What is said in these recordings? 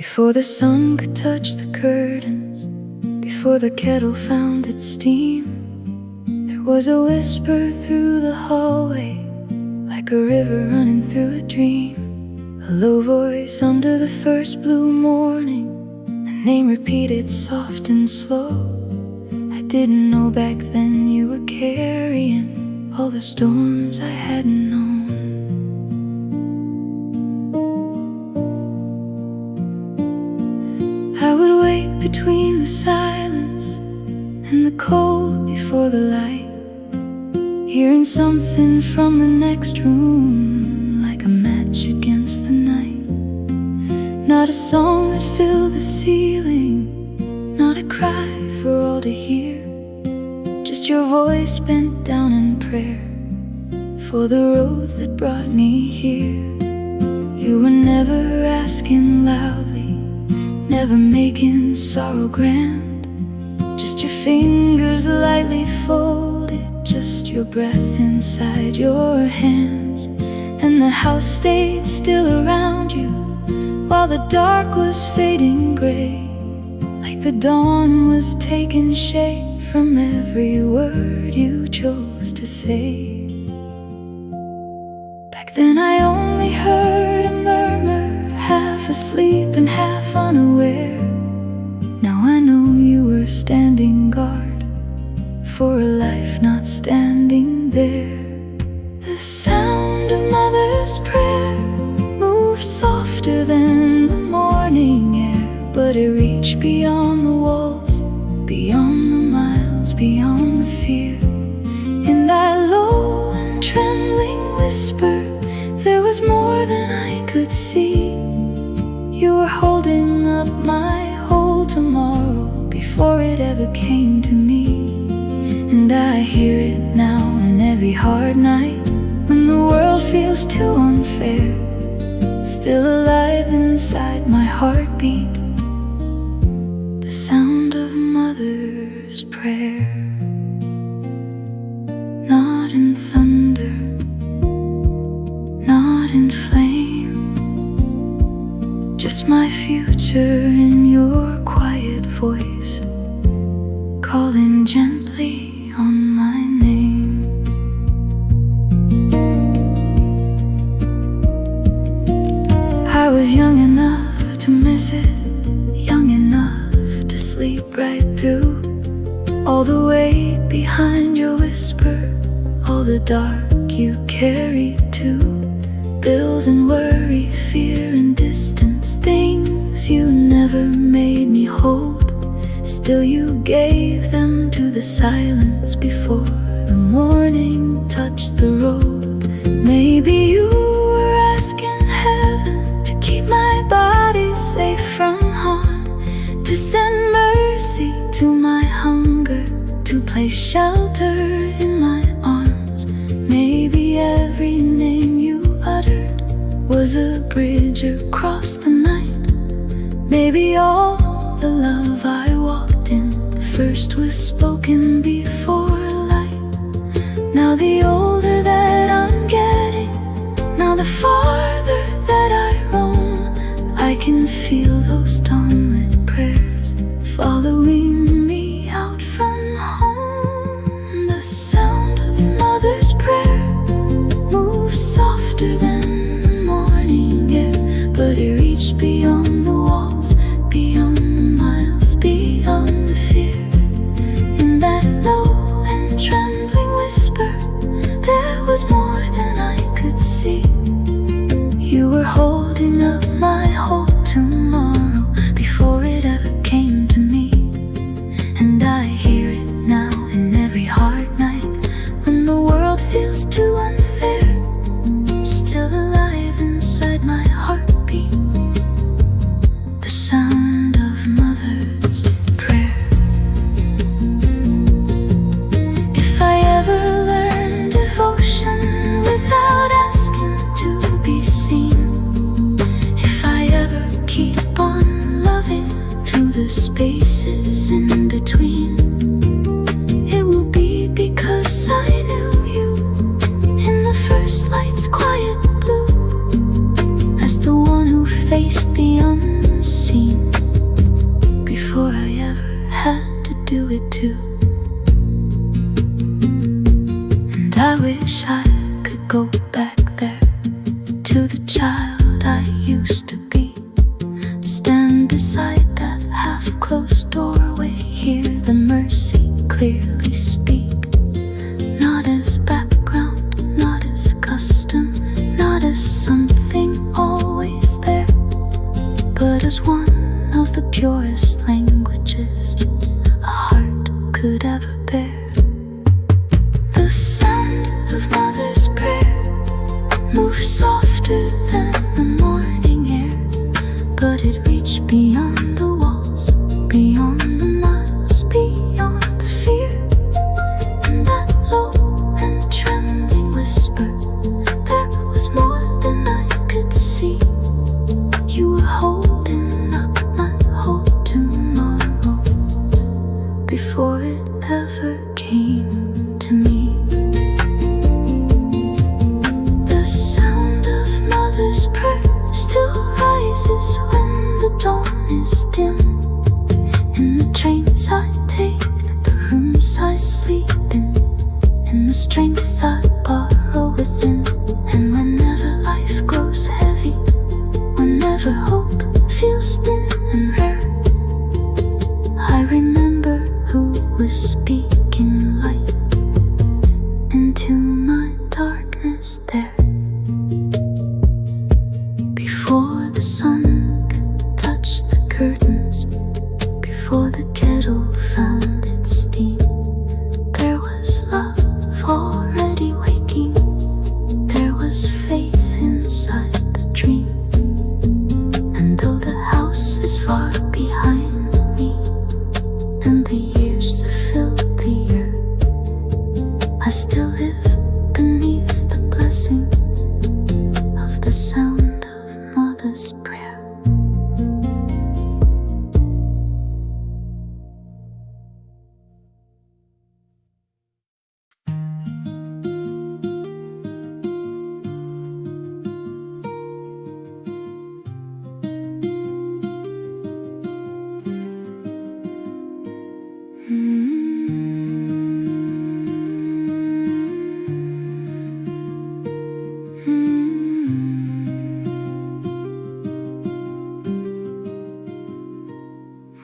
Before the sun could touch the curtains, before the kettle found its steam, there was a whisper through the hallway, like a river running through a dream. A low voice under the first blue morning, a name repeated soft and slow. I didn't know back then you were carrying all the storms I hadn't known. I would wait between the silence and the cold before the light, hearing something from the next room, like a match against the night. Not a song that filled the ceiling, not a cry for all to hear, just your voice bent down in prayer for the roads that brought me here. You were never asking loudly, never making sorrow grand, just your fingers lightly folded, just your breath inside your hands. And the house stayed still around you while the dark was fading gray, like the dawn was taking shape from every word you chose to say. Back then I only heard a murmur, half asleep and half unaware. Now I know you were standing guard for a life not standing there. The sound of mother's prayer moved softer than the morning air, but it reached beyond the walls, beyond the miles, beyond the fear. In that low and trembling whisper, there was more than I could see. You were holding up my whole tomorrow before it ever came to me. And I hear it now in every hard night when the world feels too unfair, still alive inside my heartbeat, the sound of mother's prayer. Not in thunder, not in flame, just my future in your quiet voice, calling gently on my name. I was young enough to miss it, young enough to sleep right through all the weight behind your whisper, all the dark you carried too. Bills and worry, fear and distance, things you never made me hold. Still you gave them to the silence before the morning touched the road. Maybe you were asking heaven to keep my body safe from harm, to send mercy to my hunger, to place shelter in my arms. Maybe every name you uttered was a bridge across the night. Maybe all the love I walked in first was spoken before light. Now the older that I'm getting, now the farther that I roam, I can feel those dawnlit prayers following me out from home. The sound of mother's prayer moves softer than the morning air, but it reached beyond the walls, beyond the miles, beyond the fear. In that low and trembling whisper, there was more than I could see. You were holding up my whole tomorrow before it ever came to me. And I hear it now in every hard night when the world feels too unfair, still alive inside my heartbeat, the sound of mother's prayer. If I ever learn devotion without asking to be seen, if I ever keep on loving through the spaces in between, it will be because I knew you in the first light's quiet blue, as the one who faced the unseen. had to do it too. And I wish I could go back there to the child I used to be. Stand beside that half-closed doorway, hear the mercy clearly speak. Not as background, not as custom, not as something always there, but as one of the purest languages a heart could ever bear. The sound of mother's prayer moved softer than the morning air, but it reached beyond the walls, beyond the miles, beyond the fear. And that low and trembling whisper, there was more than I could see. You were holding up my whole tomorrow before it ever came to me. The sound of mother's prayer still rises when the dawn is dim. In the trains I take, the rooms I sleep in the strength I borrow within. And whenever life grows heavy, whenever hope feels thin and rare, I remember who was speaking light into my darkness there. Before the sun could touch the curtains, before the kettle found its steam, there was love already waking, there was faith inside the dream. And though the house is far behind me, and the years have filled the earth, I still live beneath the blessing of the sound of mother's prayer.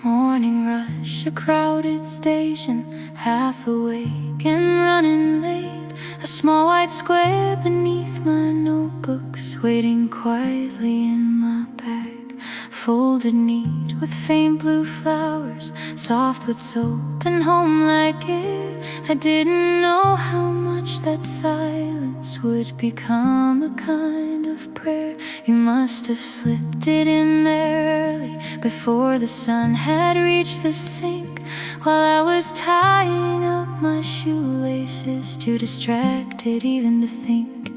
Morning rush, a crowded station, half awake and running late. A small white square beneath my notebooks, waiting quietly in my bag. Folded neat with faint blue flowers, soft with soap and home-like air. I didn't know how much that silence would become a kind of prayer. You must have slipped it in there early, before the sun had reached the sink, while I was tying up my shoelaces, too distracted even to think.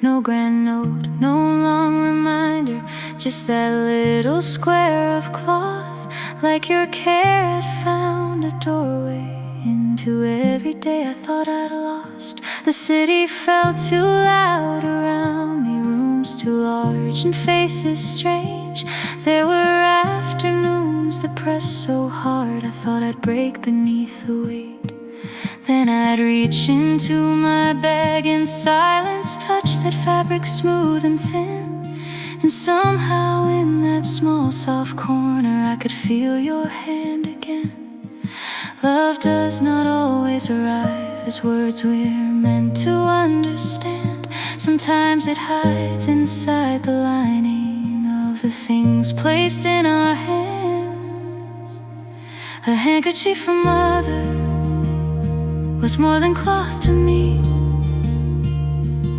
No grand note, no long reminder, just that little square of cloth, like your care had found a doorway into every day I thought I'd lost. The city felt too loud around me, rooms too large and faces strange. There were afternoons that pressed so hard I thought I'd break beneath the weight. Then I'd reach into my bag in silence, touch that fabric smooth and thin, and somehow in that small soft corner I could feel your hand again. Love does not always arrive as words we're meant to understand. Sometimes it hides inside the lining of the things placed in our hands. A handkerchief from mother was more than cloth to me.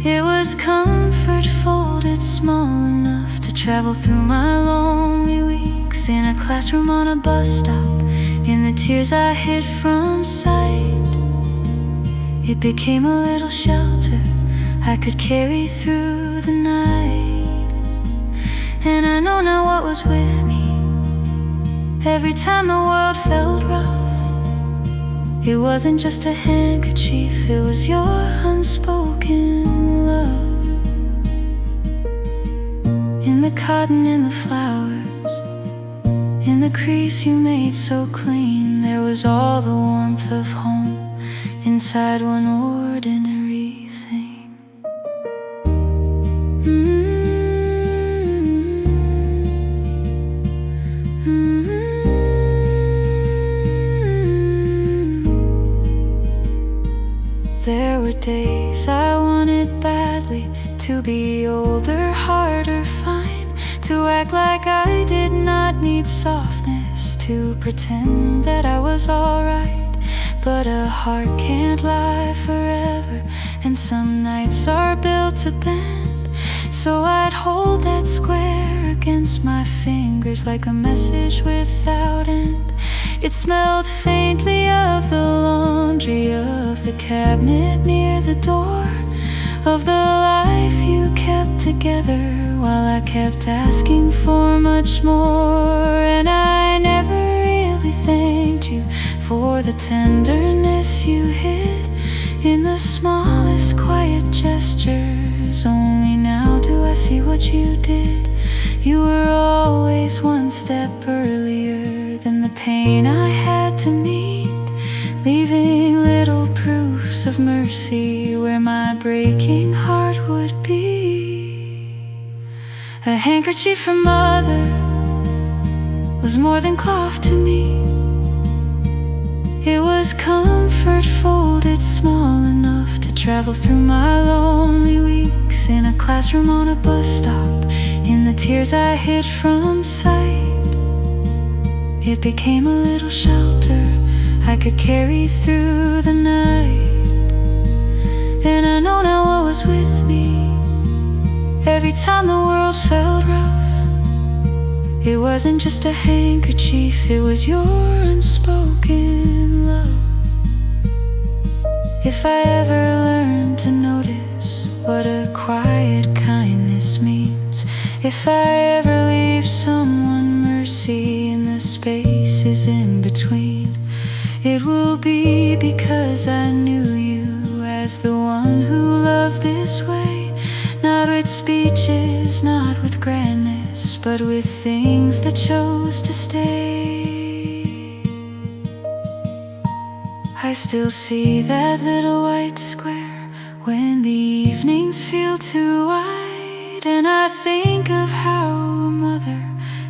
It was comfort folded small enough to travel through my lonely weeks, in a classroom, on a bus stop, in the tears I hid from sight. It became a little shelter I could carry through the night. And I know now what was with me every time the world felt rough. It wasn't just a handkerchief, it was your unspoken love. In the cotton, in the flowers, In the crease you made so clean, there was all the warmth of home inside one ordinary thing. There were days I wanted badly to be older, harder, fine, to act like I did not need softness, to pretend that I was alright. But a heart can't lie forever, and some nights are built to bend. So I'd hold that square against my fingers like a message without end. It smelled faintly of the laundry, of the cabinet near the door, of the life you kept together while I kept asking for much more. And I never really thanked you for the tenderness you hid in the smallest quiet gestures. Only now do I see what you did. You were always one step earlier than the pain I had to meet, leaving little proofs of mercy where my breaking heart would be. A handkerchief from mother was more than cloth to me. It was comfort folded small enough to travel through my lonely weeks, in a classroom, on a bus stop, in the tears I hid from sight. It became a little shelter I could carry through the night. And I know now what was with me every time the world felt rough. It wasn't just a handkerchief, it was your unspoken love. If I ever learned to notice what a quiet kindness means, if I ever leave someone mercy in the spaces in between, it will be because I knew you as the one who loved this way. Not with speeches, not with grandness, but with things that chose to stay. I still see that little white square when the evenings feel too wide, and I think of how a mother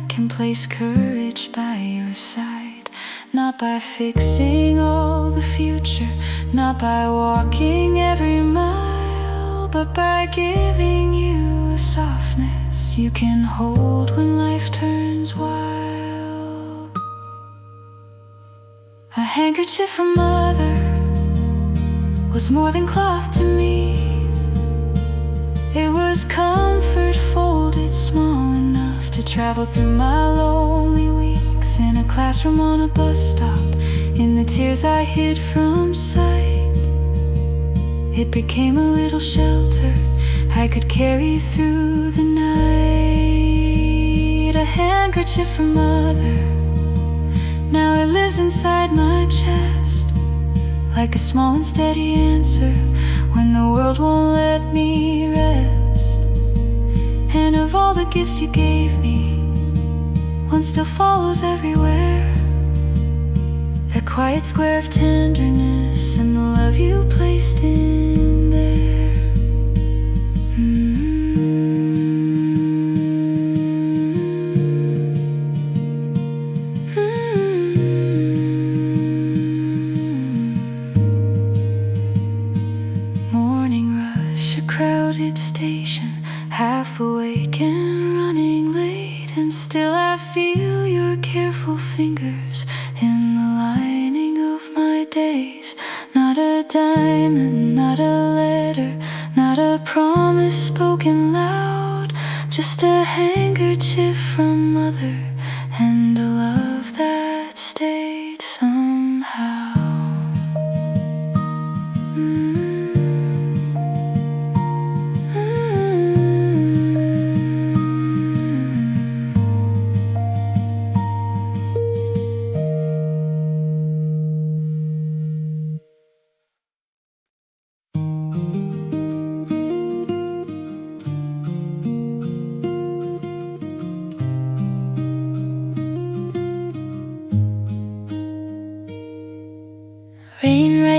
can place courage by your side. Not by fixing all the future, not by walking every mile, but by giving you a softness you can hold when life turns wild. A handkerchief from mother was more than cloth to me. It was comfort folded small enough to travel through my lonely weeks, in a classroom, on a bus stop, in the tears I hid from sight. It became a little shelter I could carry through the night. A handkerchief from mother, now it lives inside my chest, like a small and steady answer when the world won't let me rest. And of all the gifts you gave me, one still follows everywhere. That quiet square of tenderness and the love you placed in there. Morning rush, a crowded station, half awake and running late, and still I feel your careful fingers in the lining of my days. Not a diamond, not a letter, not a promise spoken loud, just a handkerchief from mother and a love that stayed somehow.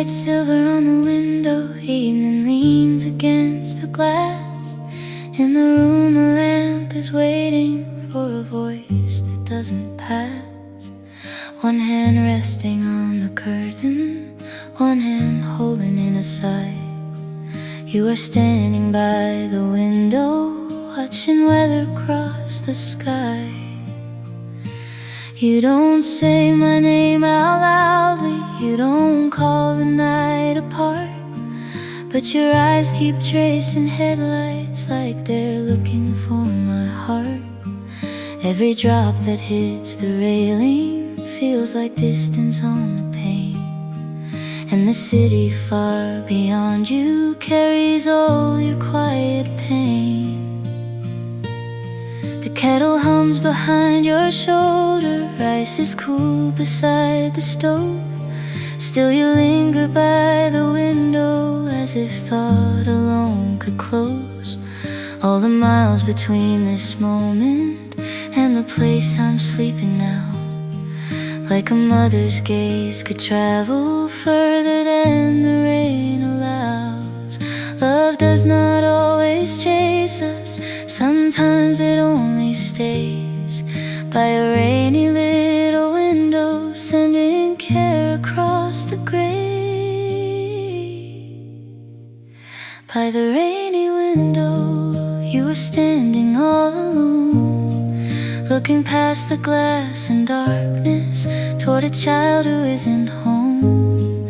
It's silver on the window, evening leans against the glass. In the room a lamp is waiting for a voice that doesn't pass. One hand resting on the curtain, one hand holding in a sigh. You are standing by the window, watching weather cross the sky. You don't say my name out loudly, you don't call the night apart, but your eyes keep tracing headlights like they're looking for my heart. Every drop that hits the railing feels like distance on the pane, and the city far beyond you carries all your quiet pain. The kettle hums behind your shoulder, rice is cool beside the stove. Still you linger by the window, as if thought alone could close all the miles between this moment and the place I'm sleeping now. Like a mother's gaze could travel further than the rain allows. Love does not always chase us, sometimes it only stays by a rainy little window, sending care across the gray. By the rainy window, you were standing all alone, looking past the glass and darkness toward a child who isn't home.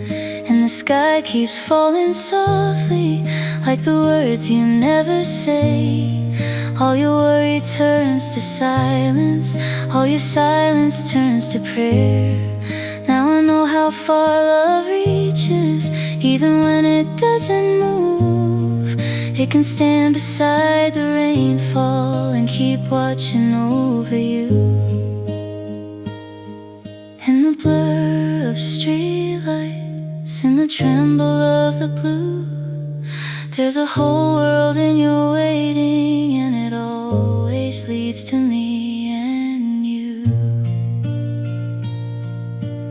And the sky keeps falling softly, like the words you never say. All your worry turns to silence, all your silence turns to prayer. Now I know how far love reaches, even when it doesn't move. It can stand beside the rainfall and keep watching over you. In the blur of streetlights, in the tremble of the blue, there's a whole world in your waiting, and it always leads to me and you.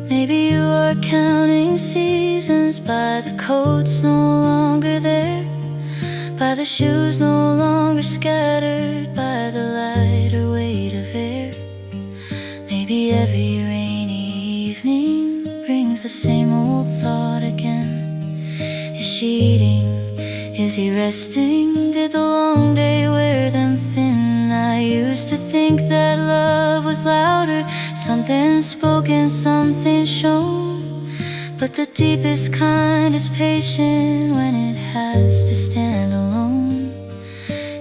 Maybe you are counting seasons by the coats no longer there, by the shoes no longer scattered, by the lighter weight of air. Maybe every rainy evening brings the same old thought again. Is she eating? Is he resting? Did the long day wear them thin? I used to think that love was louder, something spoken, something shown. But the deepest kind is patient when it has to stand alone.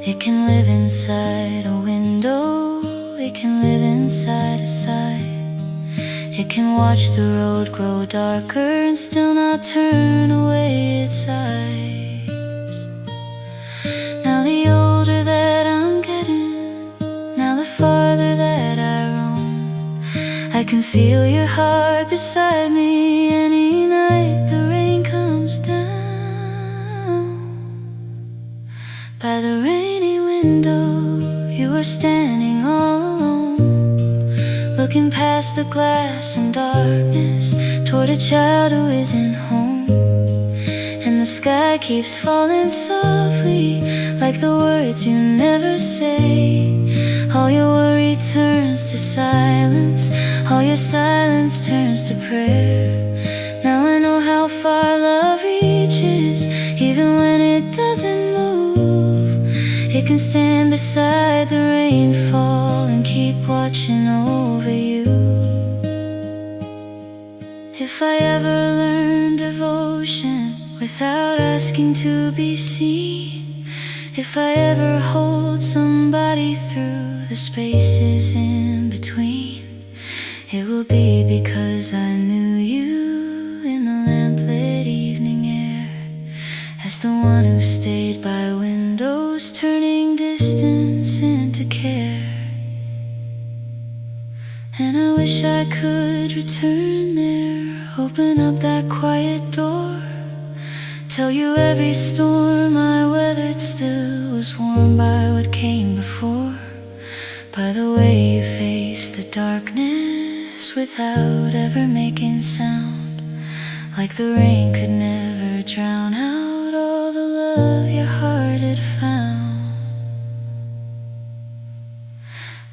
It can live inside a window, it can live inside a sigh. It can watch the road grow darker and still not turn away its eyes. Now the older that I'm getting, now the farther that I roam, I can feel your heart beside me any night the rain comes down. By the rainy window, you are standing all alone, looking past the glass and darkness toward a child who isn't home. And the sky keeps falling softly, like the words you never say. All your worry turns to silence, all your silence turns to prayer. Now I know how far love reaches, even when it doesn't move. It can stand beside the rainfall and keep watching over you. If I ever learned devotion without asking to be seen, if I ever hold somebody through the spaces in between, it will be because I knew you in the lamplit evening air, as the one who stayed by windows, turning distance into care. And I wish I could return there, open up that quiet door, tell you every storm I weathered still was warmed by what came before, by the way you faced the darkness without ever making sound, like the rain could never drown out all the love your heart had found.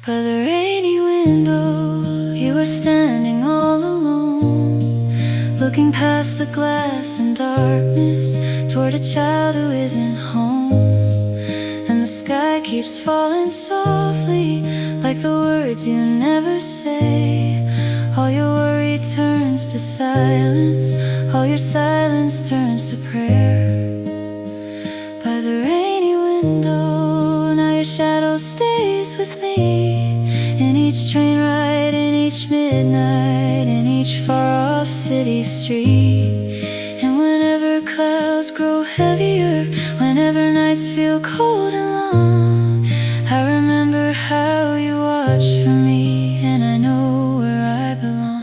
By the rainy window, you were standing all alone, looking past the glass and darkness toward a child who isn't home. And the sky keeps falling softly, like the words you never say. All your worry turns to silence, all your silence turns to prayer. By the rainy window, now your shadow stays with me, in each train ride, in each midnight, in each far-off city street. And whenever clouds grow heavier, whenever nights feel cold and long, I remember how you watched for me, and I know where I belong.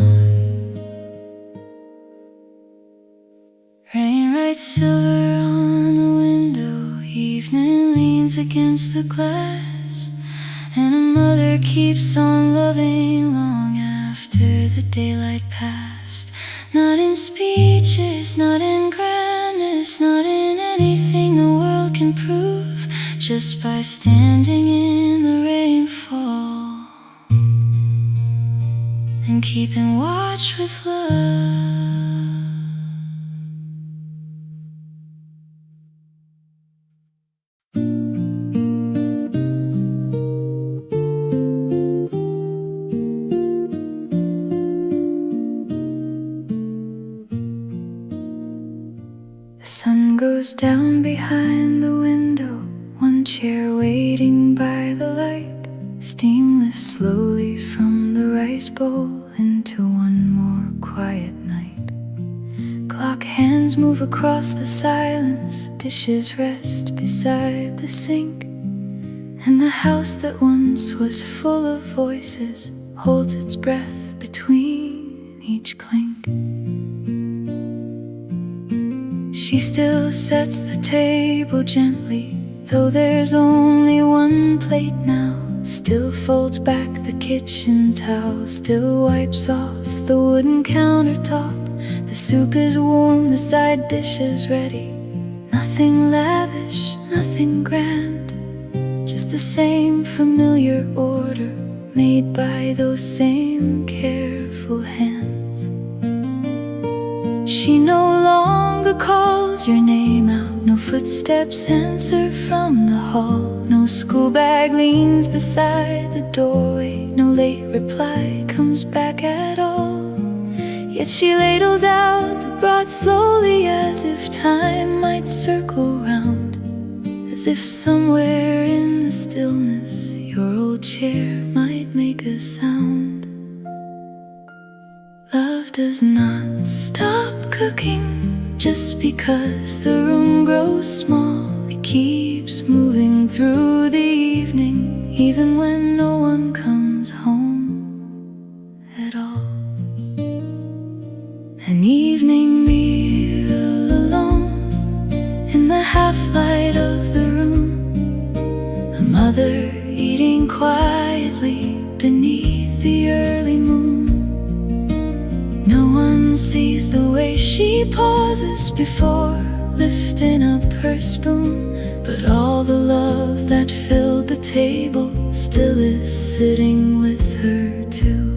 Rain writes silver on the window, evening leans against the glass, and a mother keeps on loving long after the daylight passed. Not in speeches, not in grandness, not in anything the world can prove, just by standing in the rainfall and keeping watch with love. The sun goes down behind the window, one chair waiting by the light. Steam lifts slowly from the rice bowl into one more quiet night. Clock hands move across the silence, dishes rest beside the sink, and the house that once was full of voices holds its breath between each clink. She still sets the table gently, though there's only one plate now. Still folds back the kitchen towel, still wipes off the wooden countertop. The soup is warm, the side dish is ready. Nothing lavish, nothing grand, just the same familiar order made by those same careful hands. She no longer calls your name out, no footsteps answer from the hall, no school bag leans beside the doorway, no late reply comes back at all. Yet she ladles out the broth slowly, as if time might circle round, as if somewhere in the stillness your old chair might make a sound. Love does not stop cooking just because the room grows small. It keeps moving through the evening, even when no one comes home at all. An evening meal alone in the half-light of the room, a mother eating quietly beneath the early moon. No one sees the way she pauses before lifting up her spoon, but all the love that filled the table still is sitting with her too.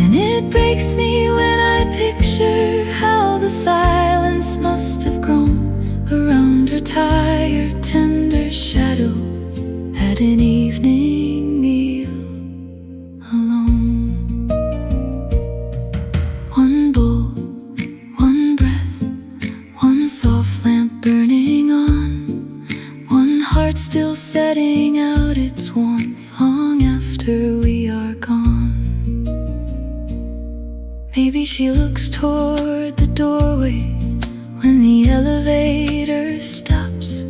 And it breaks me when I picture how the silence must have grown around her tired, tender shadow at an evening meal alone. One bowl, one breath, one soft lamp burning on, one heart still setting out its warmth long after we are gone. Maybe she looks toward the doorway when the elevator stops.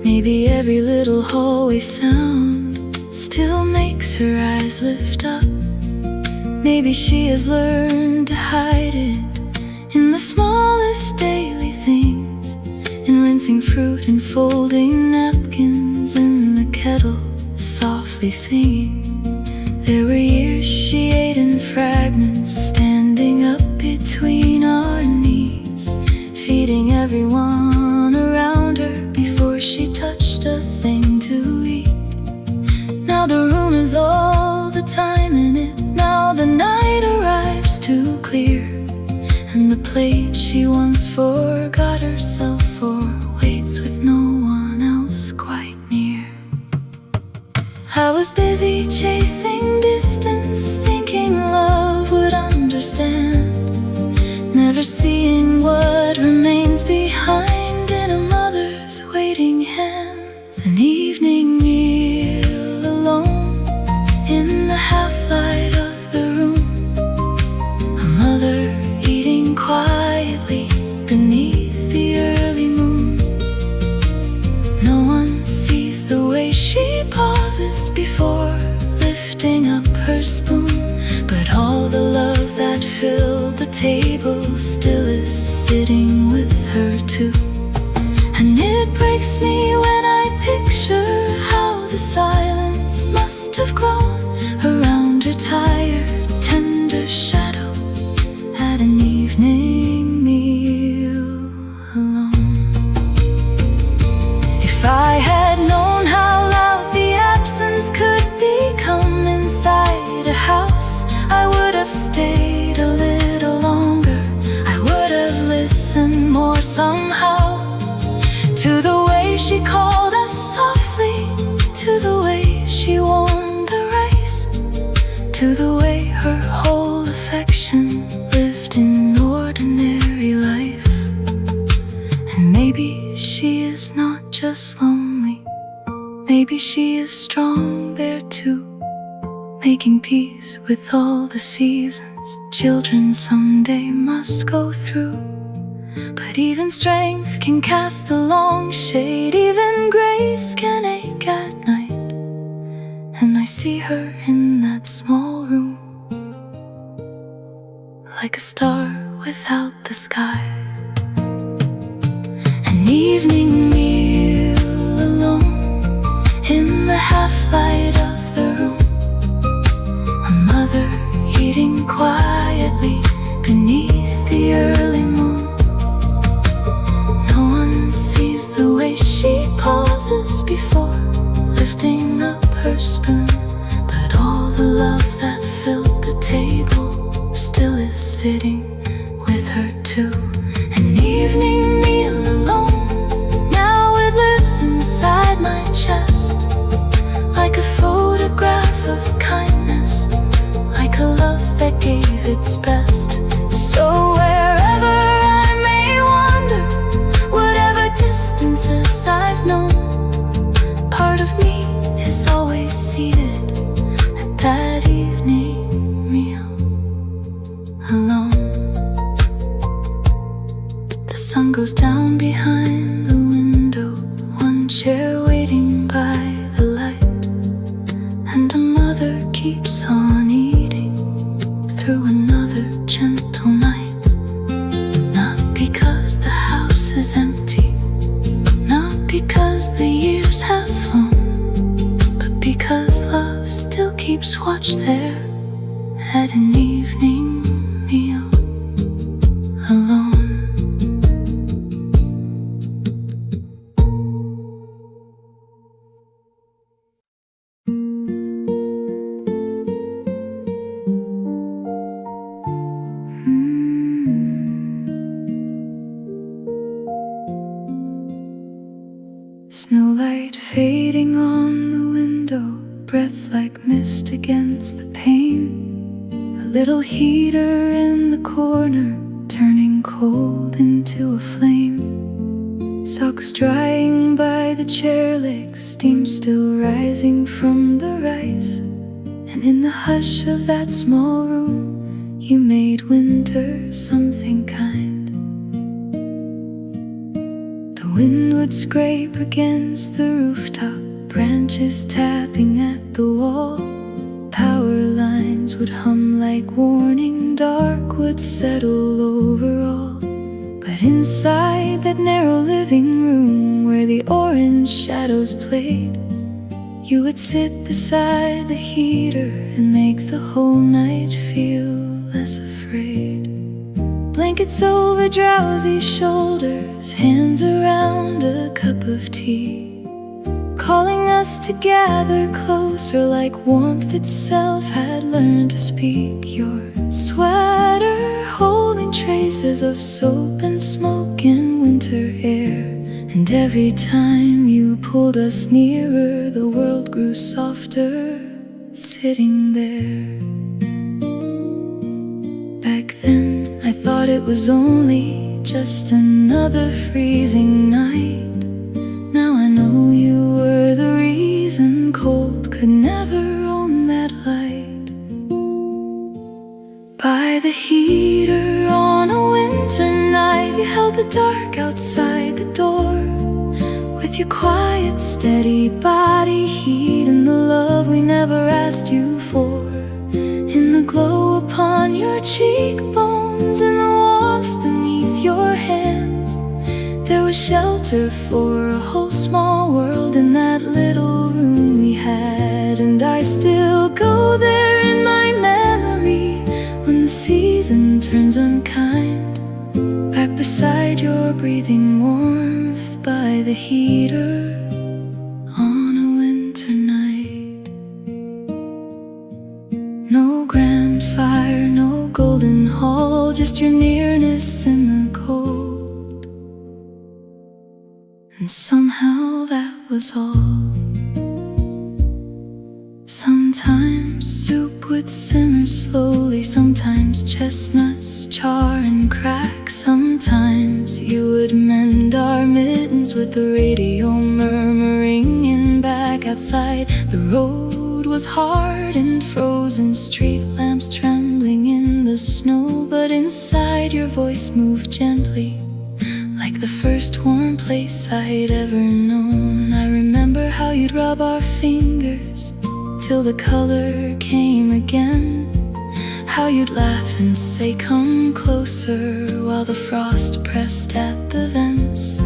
Maybe every little hallway sound still makes her eyes lift up. Maybe she has learned to hide it in the smallest daily things, in rinsing fruit and folding napkins in the kettle, softly singing. There were years she ate in fragments, standing up between our knees, feeding everyone around her before she touched a thing to eat. Now the room is all the time in it. Now the night arrives too clear, and the plate she once forgot herself for waits with no one else quite near. I was busy chasing distance, thinking love would understand, never seeing what remains behind in a mother's waiting hands. An evening meal alone in the half-light of the room, a mother eating quietly beneath the early moon. No one sees the way she pauses before lifting up her spoon, but all the love that filled the table still is sitting with her too. And it breaks me when I picture how the silence must have grown around her tired, tender shadow at an evening meal alone. If I had known how loud the absence could become inside a house, I would have stayed a little longer. I would have listened more somehow to the way she called us softly, to the way she warmed the rice, to the way her whole affection lived in ordinary life. And maybe she is not just lonely, maybe she is strong there too, making peace with all the seasons children someday must go through. But even strength can cast a long shade, even grace can ache at night. And I see her in that small room, like a star without the sky. An evening meal alone in the half-light of the room, a mother eating quietly beneath the early moon. No one sees the way she pauses before lifting up her spoon, but all the love that filled the table still is sitting with her too. An evening meal alone, now it lives inside my chest, like a photograph of kindness, like a love that gave its best. So wherever I may wander, whatever distances I've known, part of me is always seated at that evening meal alone. The sun goes down behind the window, one chair waiting by the light, and a mother keeps on eating through another gentle night. Not because the house is empty, not because the years have flown, but because love still keeps watch there at an evening meal alone. Snowlight fading on the window, breath like mist against the pane. A little heater in the corner, turning cold into a flame. Socks drying by the chair legs, steam still rising from the rice. And in the hush of that small room, you made winter something kind. The wind would scrape against the rooftop, branches tapping at the wall. Power lines would hum like warning, dark would settle over all. But inside that narrow living room where the orange shadows played, you would sit beside the heater and make the whole night feel less afraid. Blankets over drowsy shoulders, hands around a cup of tea, calling us to gather closer like warmth itself had learned to speak. Your sweater holding traces of soap and smoke in winter air, and every time you pulled us nearer, the world grew softer, sitting there. Back then, I thought it was only just another freezing night. Now I know you were the reason cold could never own that light. By the heater on a winter night, you held the dark outside the door, with your quiet, steady body heat and the love we never asked you for. In the glow upon your cheekbones and the warmth beneath your hands, there was shelter for a whole small world in that little room we had. And I still go there in my memory when the season turns unkind, back beside your breathing warmth by the heater on a winter night. No grand fire, no golden hall, just your nearness in the cold. And somehow that was all. Sometimes soup would simmer slowly, sometimes chestnuts char and crack, sometimes you would mend our mittens with the radio murmuring in back. Outside the road was hard and frozen, street lamps trembling in the snow, but inside your voice moved gently, like the first warm place I'd ever known. I remember how you'd rub our fingers till the color came again, how you'd laugh and say come closer while the frost pressed at the vents.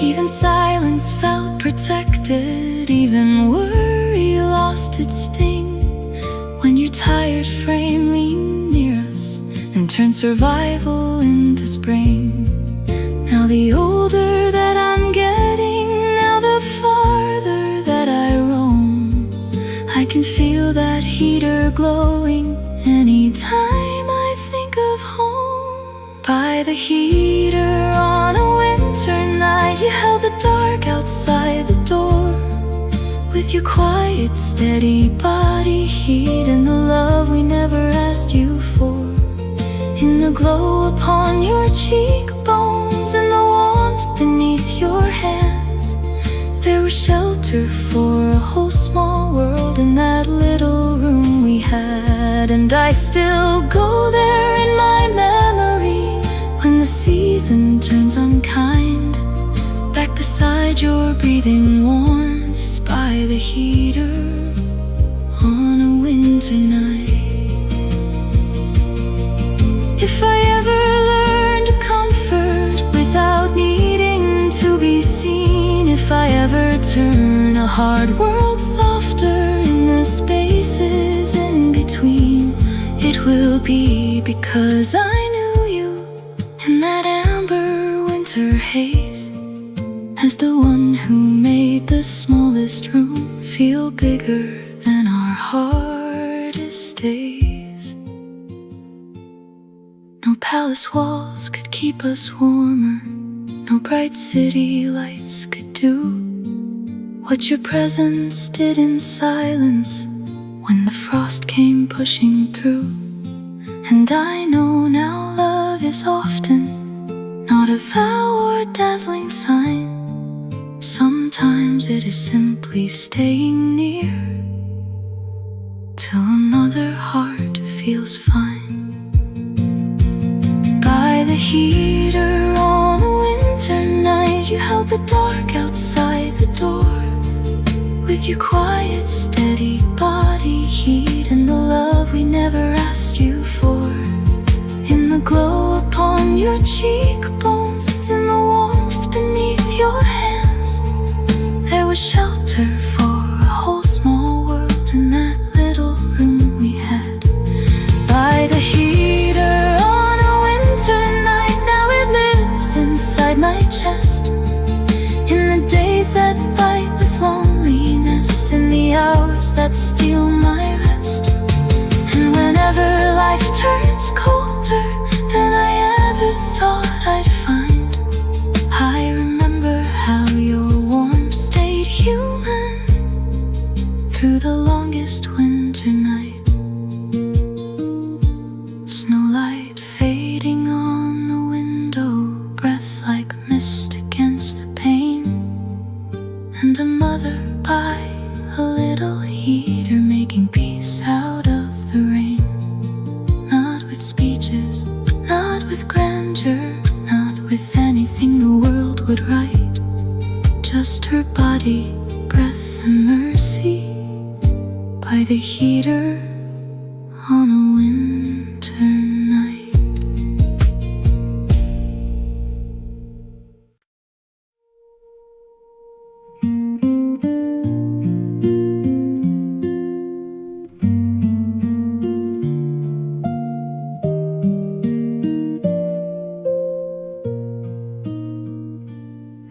Even silence felt protected, even worry lost its sting, when your tired frame leaned near us and turned survival into spring. Now the older that I'm getting, now the farther that I roam, I can feel that heater glowing anytime I think of home. By the heater on a winter night, you held the dark outside the door, with your quiet, steady body heat and the love we never asked you for. In the glow upon your cheekbones and the warmth beneath your hands, there was shelter for a whole small world in that little room we had. And I still go there in my memory when the season turns unkind, back beside your breathing warmth by the heater on a winter night. If I ever learn to comfort without needing to be seen, if I ever turn a hard world softer in the spaces in between, it will be because I knew you in that amber winter haze, as the one who made the smallest room feel bigger than our hardest days. No palace walls could keep us warmer, no bright city lights could do what your presence did in silence when the frost came pushing through. And I know now love is often not a vow or a dazzling sign. Sometimes it is simply staying near till another heart feels fine. By the heater on a winter night, you held the dark outside the door, with your quiet, steady body heat and the love we never asked you for. In the glow upon your cheekbones and the warmth beneath your hands, there was shelter for a whole small world in that little room we had. By the heater on a winter night, that steal my rest. And whenever life turns colder than I ever thought I'd find, I remember how your warmth stayed human through the longest winter night. Snowlight fading on the window, breath like mist against the pane, and a mother by a little heater making peace out of the rain. Not with speeches, not with grandeur, not with anything the world would write, just her body, breath and mercy by the heater on a winter night.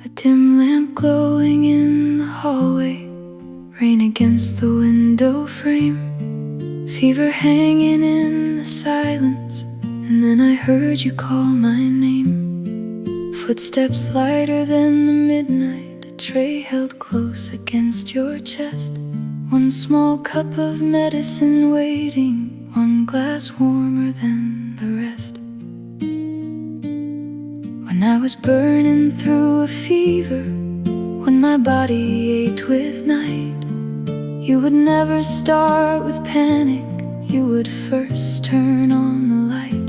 A dim lamp glowing in the hallway, rain against the window frame, fever hanging in the silence, and then I heard you call my name. Footsteps lighter than the midnight, a tray held close against your chest, one small cup of medicine waiting, one glass warmer than the rest. When I was burning through a fever, when my body ached with night, you would never start with panic, you would first turn on the light.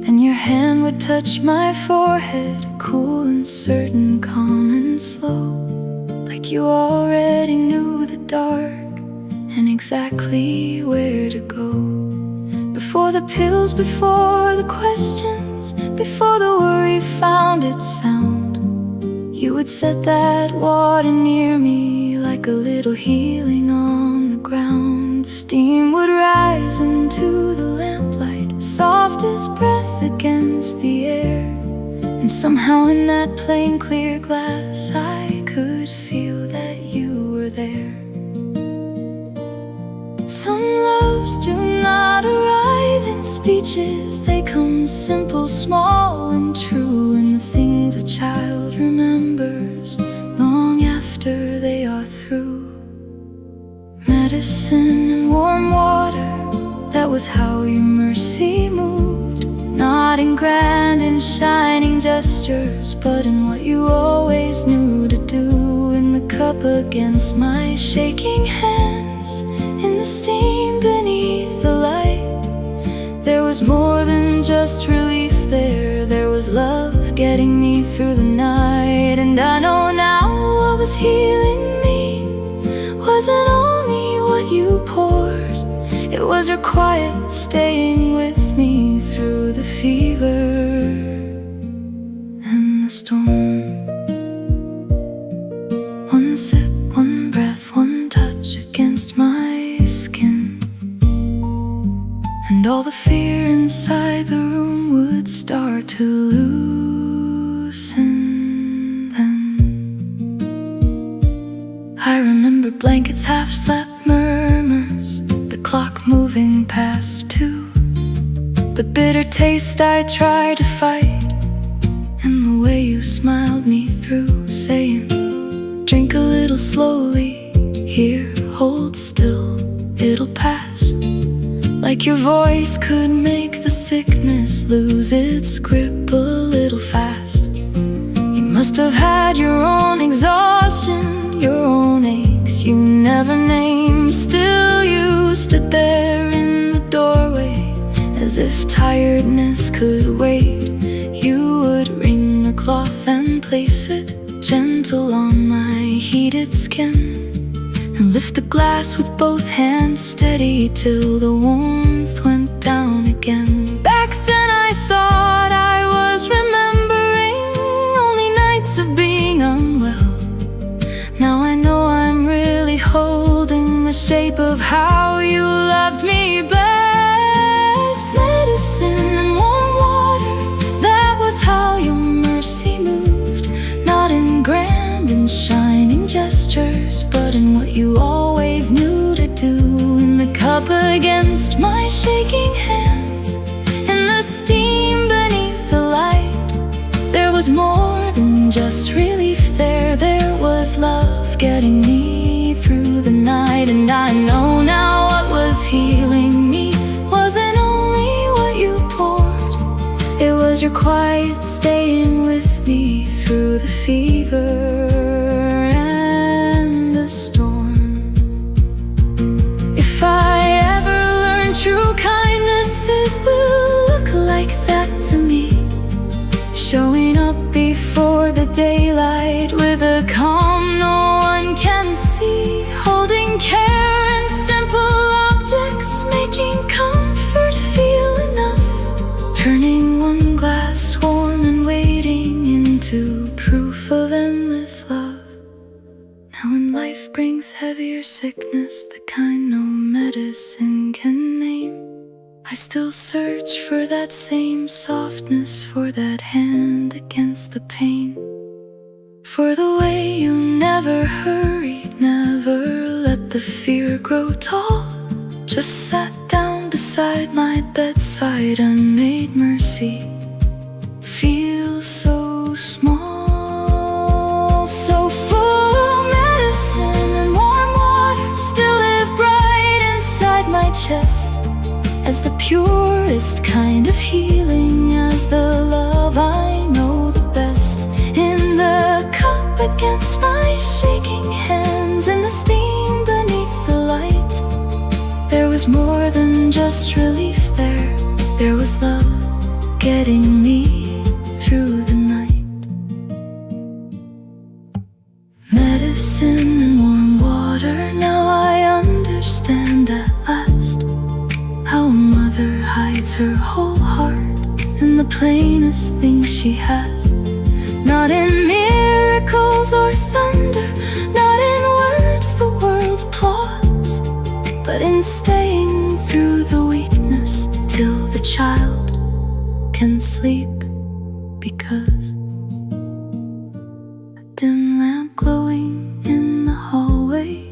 Then your hand would touch my forehead, cool and certain, calm and slow, like you already knew the dark and exactly where to go. Before the pills, before the questions, before the worry found its sound, you would set that water near me like a little healing on the ground. Steam would rise into the lamplight, soft as breath against the air, and somehow in that plain clear glass I could feel that you were there. Some loves do not arrive in speeches, they come simple, small and true, in the things a child remembers long after they are through. Medicine and warm water, that was how your mercy moved, not in grand and shining gestures, but in what you always knew to do. In the cup against my shaking hands, in the steam beneath the light, there was more than just relief there, there was love getting me through the night. And I know now what was healing me wasn't only what you poured, it was your quiet staying with me through the fever and the storm. One sip, one breath, one touch against my skin, and all the fear inside the room would start to loosen then. I remember blankets, half-slept murmurs, the clock moving past 2, the bitter taste I tried to fight, and the way you smiled me through, saying, drink a little slowly, here, hold still, it'll pass. Like your voice could make the sickness lose its grip a little fast. You must have had your own exhaustion, your own aches you never named. Still you stood there in the doorway, as if tiredness could wait. You would wring the cloth and place it gentle on my heated skin, and lift the glass with both hands steady till the warmth went down again. Back then I thought I was remembering only nights of being unwell. Now I know I'm really holding the shape of how you loved me best. Medicine and warm water, that was how your mercy moved, not in grand and shining gestures, but in what you always knew to up against my shaking hands. In the steam beneath the light, there was more than just relief there. There was love getting me through the night. And I know now what was healing me wasn't only what you poured, it was your quiet staying with me through the fever and the storm. If I ever learn true kindness, it will look like that to me. Showing up before the daylight with a calm no one can see. Holding care in simple objects, making comfort feel enough. Turning one glass warm and waiting into proof of endless love. Now when life brings heavier sickness, the kind no medicine can name, I still search for that same softness, for that hand against the pain, for the way you never hurried, never let the fear grow tall. Just sat down beside my bedside and made mercy feel so small. So full of medicine and warm water still live bright inside my chest, as the purest kind of healing, as the love I know the best. In the cup against my shaking hands, in the steam beneath the light, there was more than just relief there. There was love getting me through the night. Medicine and warm water, now I understand at last how a mother hides her whole heart in the plainest thing she has. Not in miracles or thunder, not in words the world applauds, but in staying through the weakness till the child can sleep. Because a dim lamp glowing in the hallway,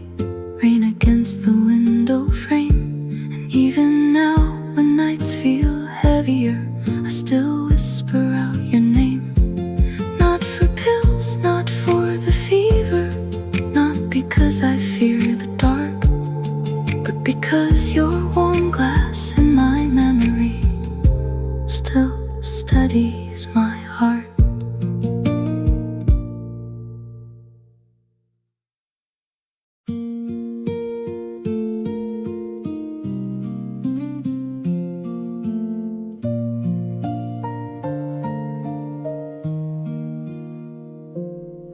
rain against the window frame, and even now when nights feel heavier, I still whisper out your name. Not for pills, not for the fever, not because I fear the dark, but because your warm glass in my memory still steadies my heart.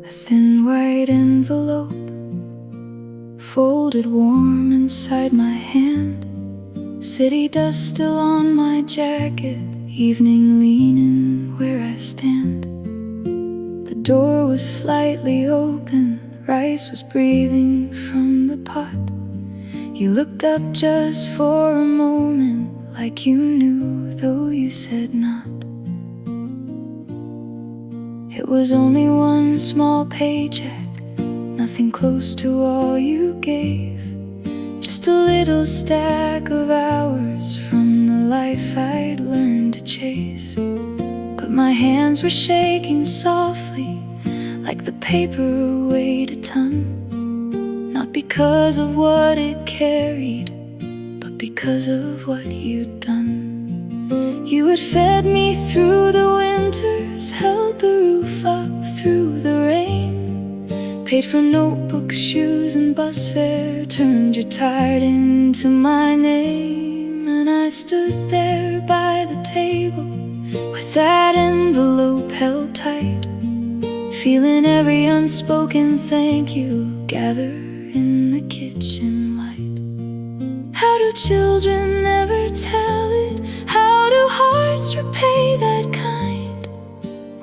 A thin white envelope, folded warm inside my hand. City dust still on my jacket, evening leaning where I stand. The door was slightly open, rice was breathing from the pot. You looked up just for a moment, like you knew, though you said not. It was only one small paycheck, nothing close to all you gave. Just a little stack of hours from the life I'd learned to chase. But my hands were shaking softly, like the paper weighed a ton. Not because of what it carried, but because of what you'd done. You had fed me through the winters, held the roof up through the rain, paid for notebooks, shoes and bus fare, turned your tired into my name. And I stood there by the table with that envelope held tight, feeling every unspoken thank you gather in the kitchen light. How do children ever tell it? How do hearts repay that kind?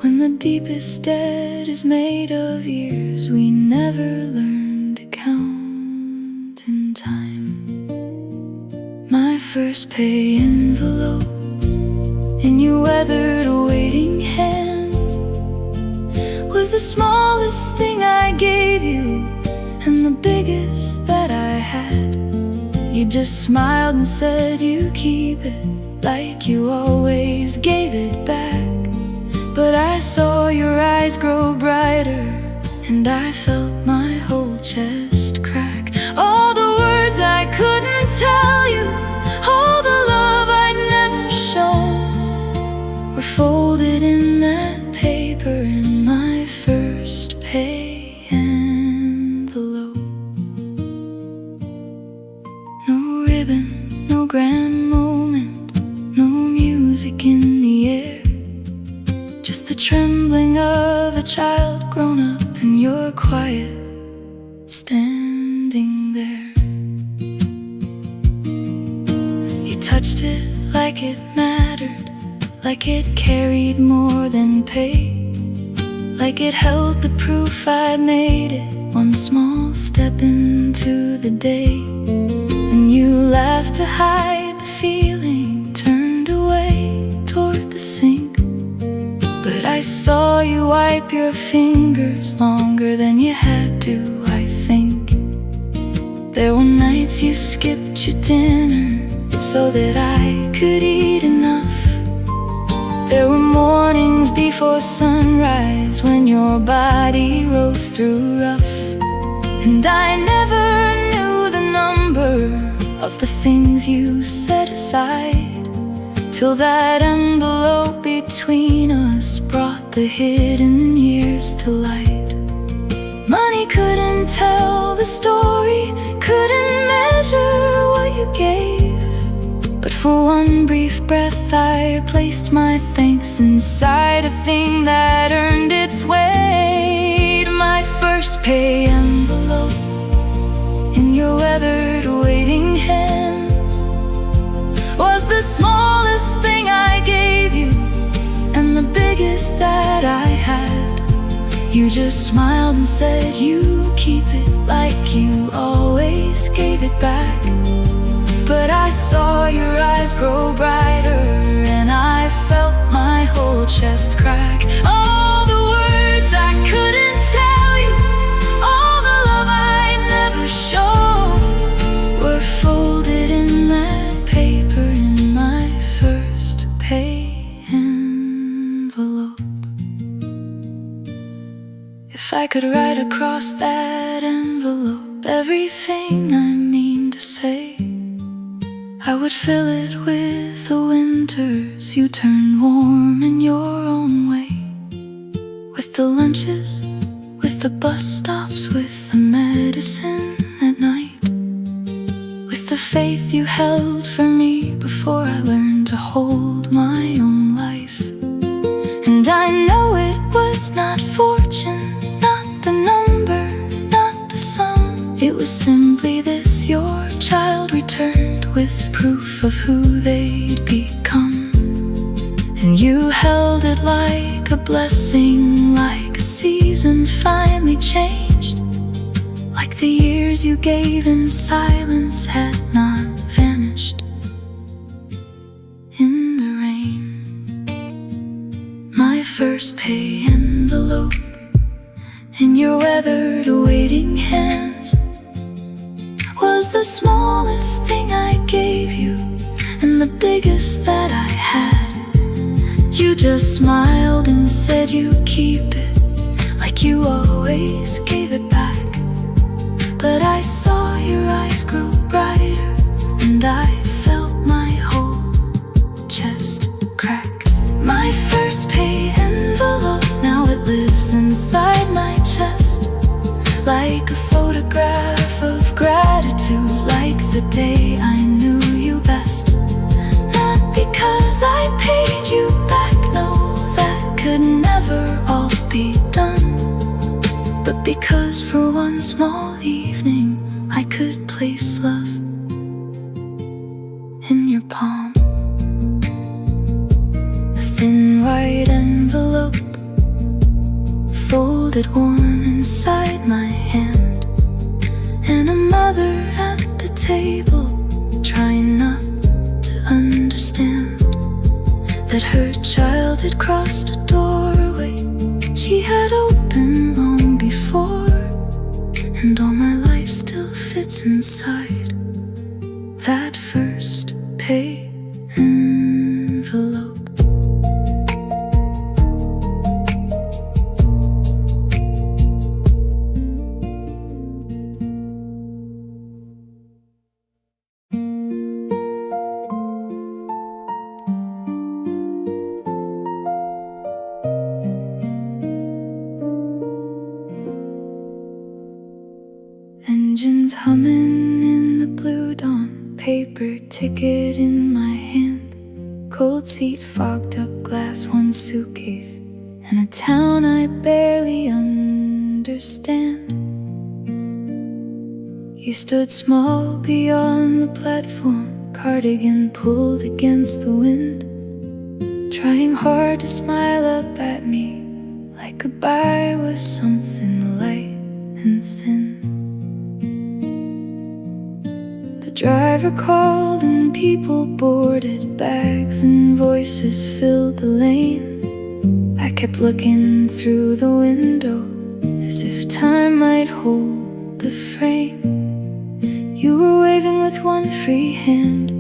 When the deepest debt is made of years we never learned to count in time. My first pay envelope in your weathered waiting hands was the smallest thing I gave you, and the biggest that I had. You You just smiled and said you keep it, like you always gave it back. But I saw your eyes grow brighter, and I felt my whole chest crack. All the words I couldn't tell you, all the love I'd never shown, were folded in that paper in my first pay envelope. No ribbon, no grand moment, no music in the air, just the trembling of a child grown up, and you're quiet, standing there. You touched it like it mattered, like it carried more than pay, like it held the proof I made it, one small step into the day. And you laughed to hide the feeling, turned away toward the sink. But I saw you wipe your fingers longer than you had to, I think. There were nights you skipped your dinner so that I could eat enough. There were mornings before sunrise when your body rose through rough. And I never knew the number of the things you set aside, till that envelope between us brought the hidden years to light. Money couldn't tell the story, couldn't measure what you gave, but for one brief breath I placed my thanks inside a thing that earned its weight. My first pay envelope in your weathered waiting hands was the smallest thing I gave you, and the biggest that I had. You just smiled and said you keep it, like you always gave it back. But I saw your eyes grow brighter, and I felt my whole chest crack. All the words I couldn't tell you, all the love I'd never shown, were folded in that paper in my first pay envelope. If I could write across that envelope everything I mean to say, I would fill it with the winters you turn warm in your own way, with the lunches, with the bus stops, with the medicine at night, with the faith you held for me before I learned to hold my own life. And I know it was not fortune, not the number, not the sum. It was simply this: your child returned with proof of who they'd become. And you held it like a blessing, like a season finally changed, like the years you gave in silence had not vanished in the rain. My first pay envelope in your weathered waiting hands was the smallest thing I gave you, and the biggest that I had. You just smiled and said you keep it, like you always gave it back. But I saw your eyes grow brighter, and I felt my whole chest crack. My first pay envelope, now it lives inside my chest, like a photograph of gratitude, like the day I knew you best. Not because I paid you back, no, that could never all be done, but because for one small evening I could place love in your palm. A thin white envelope, folded warm inside my hand, and a mother at the table trying not to understand that her child had crossed a doorway she had opened long before, and all my life still fits inside that first pay envelope. Engines humming in the blue dawn, paper ticket in my hand, cold seat, fogged up glass, one suitcase, and a town I barely understand. You stood small beyond the platform, cardigan pulled against the wind, trying hard to smile up at me, like goodbye was something light and thin. The driver called and people boarded, bags and voices filled the lane. I kept looking through the window as if time might hold the frame. You were waving with one free hand,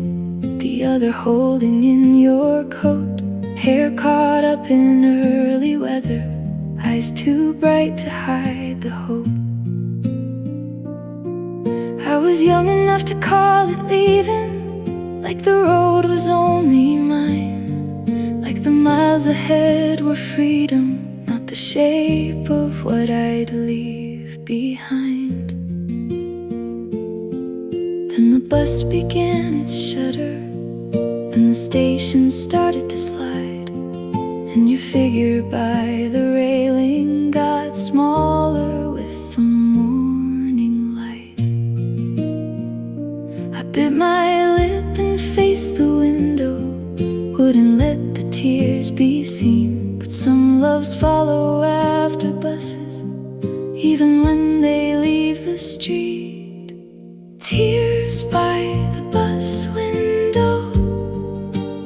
the other holding in your coat, hair caught up in early weather, eyes too bright to hide the hope. I was young enough to call it leaving, like the road was only mine, like the miles ahead were freedom, not the shape of what I'd leave behind. Then the bus began its shudder, and the station started to slide, and your figure by the railing got smaller with the morning light. I bit my lip and faced the window, wouldn't let the tears be seen, but some loves follow after buses, even when they leave the street. Tears by the bus window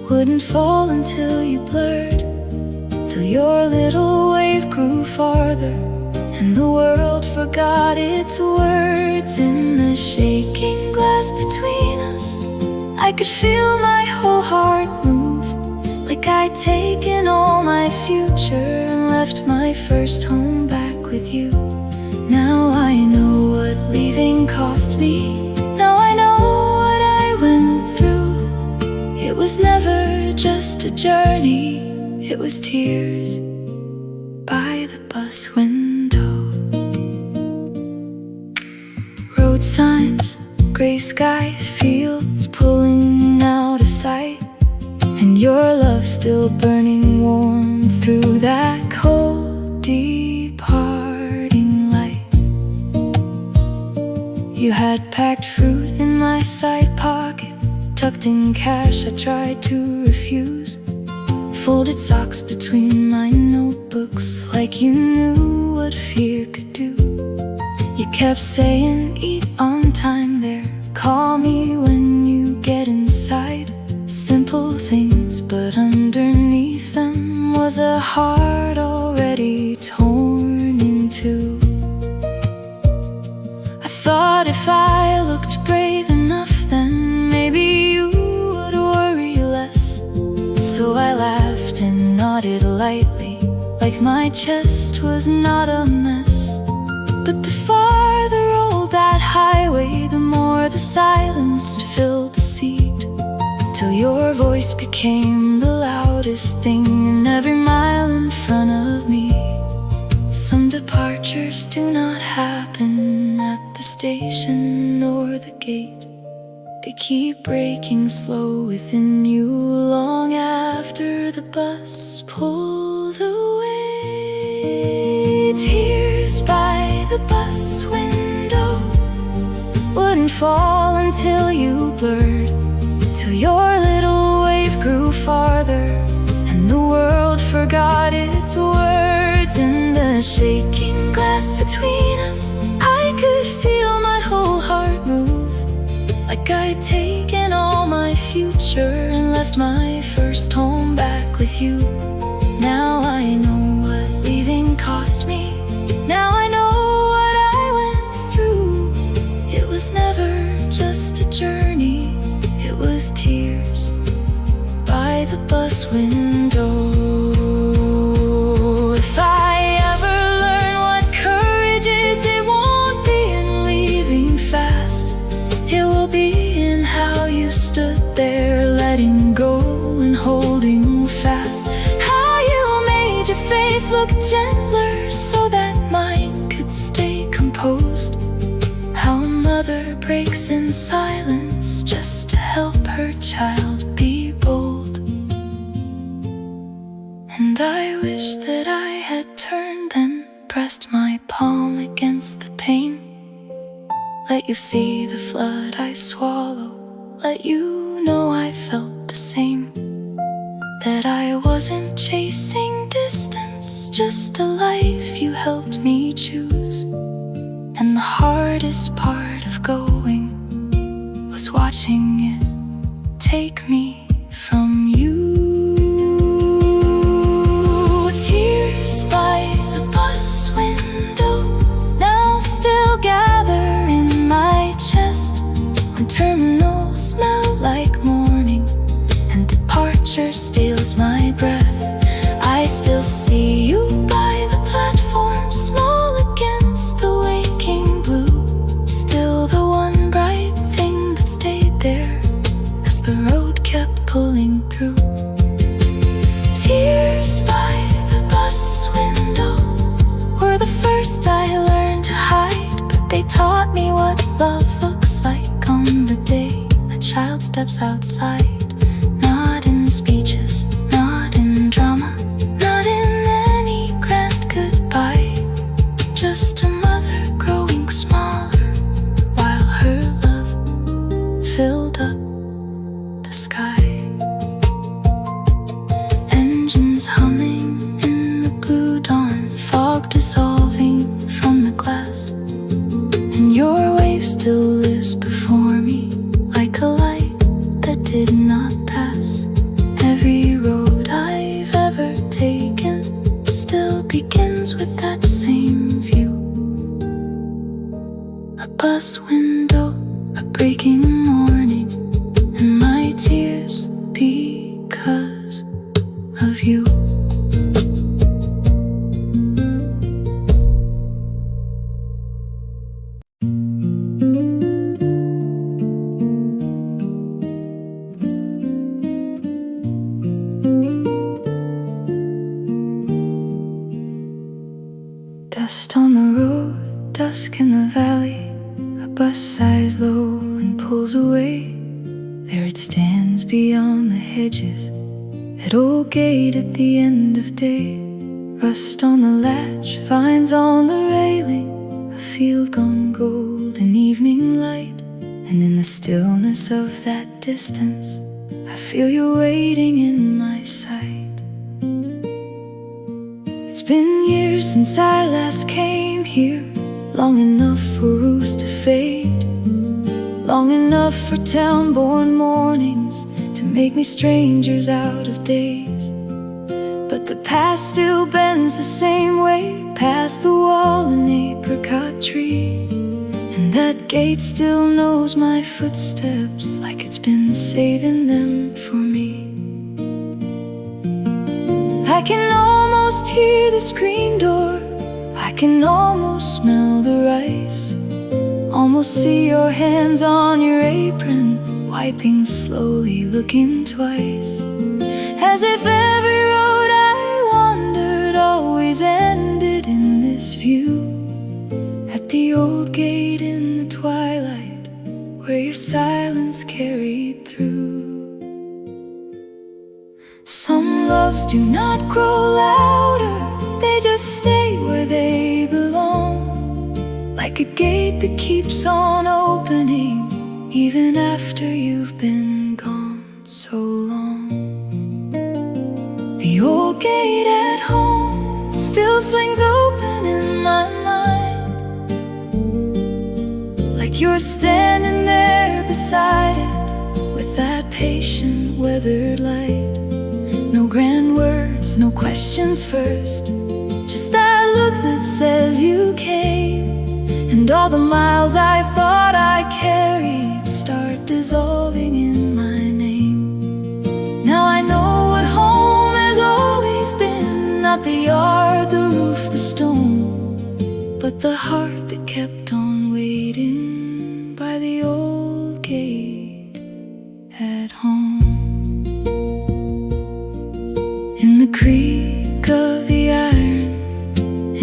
wouldn't fall until you blurred, till your little wave grew farther, and the world forgot its words. In the shaking glass between us, I could feel my whole heart move, like I'd taken all my future and left my first home back with you. Now I know what leaving cost me, now I know what I went through. It was never just a journey, it was tears by the bus window. Road signs, gray skies, fields pulling out of sight, and your love still burning warm through that cold departing light. You had packed fruit in my side pocket, tucked in cash I tried to refuse, folded socks between my notebooks, like you knew what fear could do. You kept saying, eat on time there, call me when you get inside. Simple things, but underneath them was a heart already torn in two. I thought if I looked brave enough, then maybe you would worry less. So I laughed and nodded lightly, like my chest was not a mess. But the farther rolled that highway, the more the silence filled the seat, till your voice became the loudest thing in every mile in front of me. Some departures do not happen at the station or the gate, they keep breaking slow within you long after the bus pulls away. Tears by the bus window wouldn't fall until you blurred, till your little wave grew farther, and the world forgot its words. In the shaking glass between us, I could feel my whole heart move, like I'd taken all my future and left my first home back with you. Now I know what leaving cost me, now I know what I went through. It was never just a journey, the bus window. If I ever learn what courage is, it won't be in leaving fast. It will be in how you stood there, letting go and holding fast. How you made your face look gentler so that mine could stay composed. How a mother breaks in silence just to help her child be bold. And I wish that I had turned and pressed my palm against the pane. Let you see the flood I swallow, let you know I felt the same. That I wasn't chasing distance, just a life you helped me choose. And the hardest part of going was watching it take me from you. Tears by the bus window now still gather in my chest, when terminals smell like morning and departure steals my breath. I still see you by the platform, small against the waking blue, still the one bright thing that stayed there as the road kept pulling through. Tears by the bus window were the first I learned to hide, but they taught me what love looks like on the day a child steps outside. Not in speeches, not in drama, not in any grand goodbye, just a mother growing smaller while her love filled up the sky. Engines humming in the blue dawn, fog dissolving from the glass, and your wave still lives before me like a light that did not pass. Every road I've ever taken still begins with that same view. A bus window, a breaking morning, and my tears because of you. Dust on the road, dusk in the valley, a bus sighs low and pulls away. There it stands beyond the hedges, that old gate at the end of day. Rust on the latch, vines on the railing, a field gone gold in evening light. And in the stillness of that distance, I feel you waiting in my sight. It's been years since I last came here, long enough for roofs to fade, long enough for town-born mornings to make me strangers out of days. But the path still bends the same way, past the wall and apricot tree, and that gate still knows my footsteps like it's been saving them for me. I can almost hear the screen door, I can almost smell the rice, almost see your hands on your apron, wiping slowly, looking twice, as if every road I wandered always ended in this view, at the old gate in the twilight, where your silence carried through. Some loves do not grow louder, they just stay where they belong, like a gate that keeps on opening even after you've been gone so long. The old gate at home still swings open in my mind, like you're standing there beside it with that patient weathered light. No grand words, no questions first, just that look that says you came. And all the miles I thought I carried start dissolving in my name. Now I know not the yard, the roof, the stone, but the heart that kept on waiting by the old gate at home. In the creak of the iron,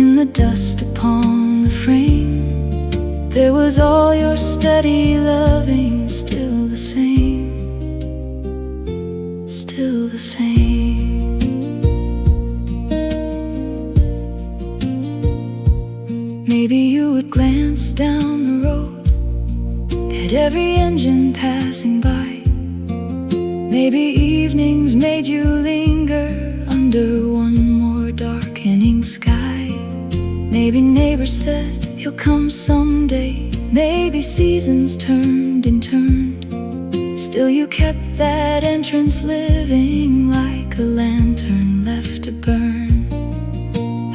in the dust upon the frame, there was all your steady loving, still the same, still the same. Maybe you would glance down the road at every engine passing by. Maybe evenings made you linger under one more darkening sky. Maybe neighbors said he'll come someday. Maybe seasons turned and turned. Still you kept that entrance living like a lantern left to burn.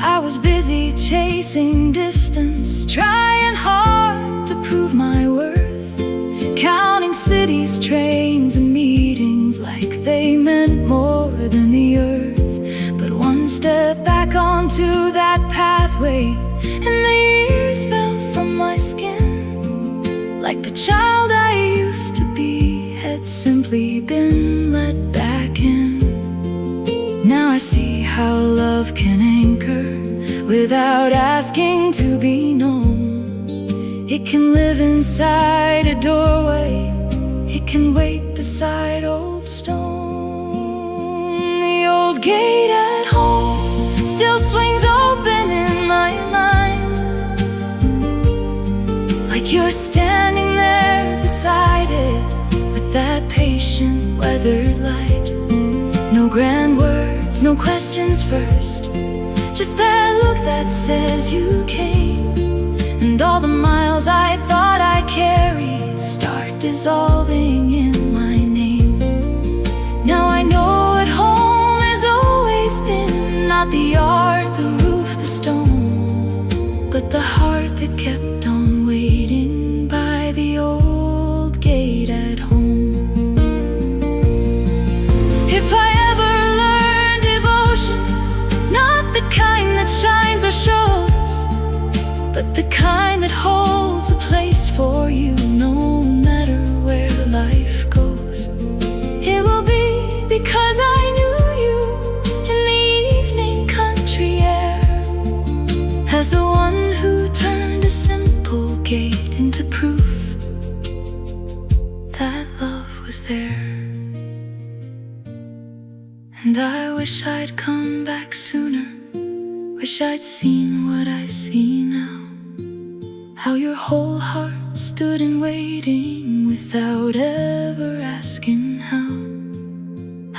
I was busy chasing distance, trying hard to prove my worth, counting cities, trains, and meetings like they meant more than the earth. But one step back onto that pathway, and the years fell from my skin, like the child I used to be had simply been let back in. Now I see how love can anchor without asking to be known. It can live inside a doorway, it can wait beside old stone. The old gate at home still swings open in my mind, like you're standing there beside it with that patient weathered light. No grand words, no questions first, just that look that says you came. And all the miles I thought I carried start dissolving in my name. Now I know what home has always been, not the yard, the roof, the stone, but the heart that kept on waiting by the old gate at home. If I ever learned devotion, not the kind that shines or shows, but the kind that holds a place for you no matter where life goes, it will be because I knew you in the evening country air, as the one who turned a simple gate into proof that love was there. And I wish I'd come back sooner, wish I'd seen what I see now, how your whole heart stood in waiting without ever asking how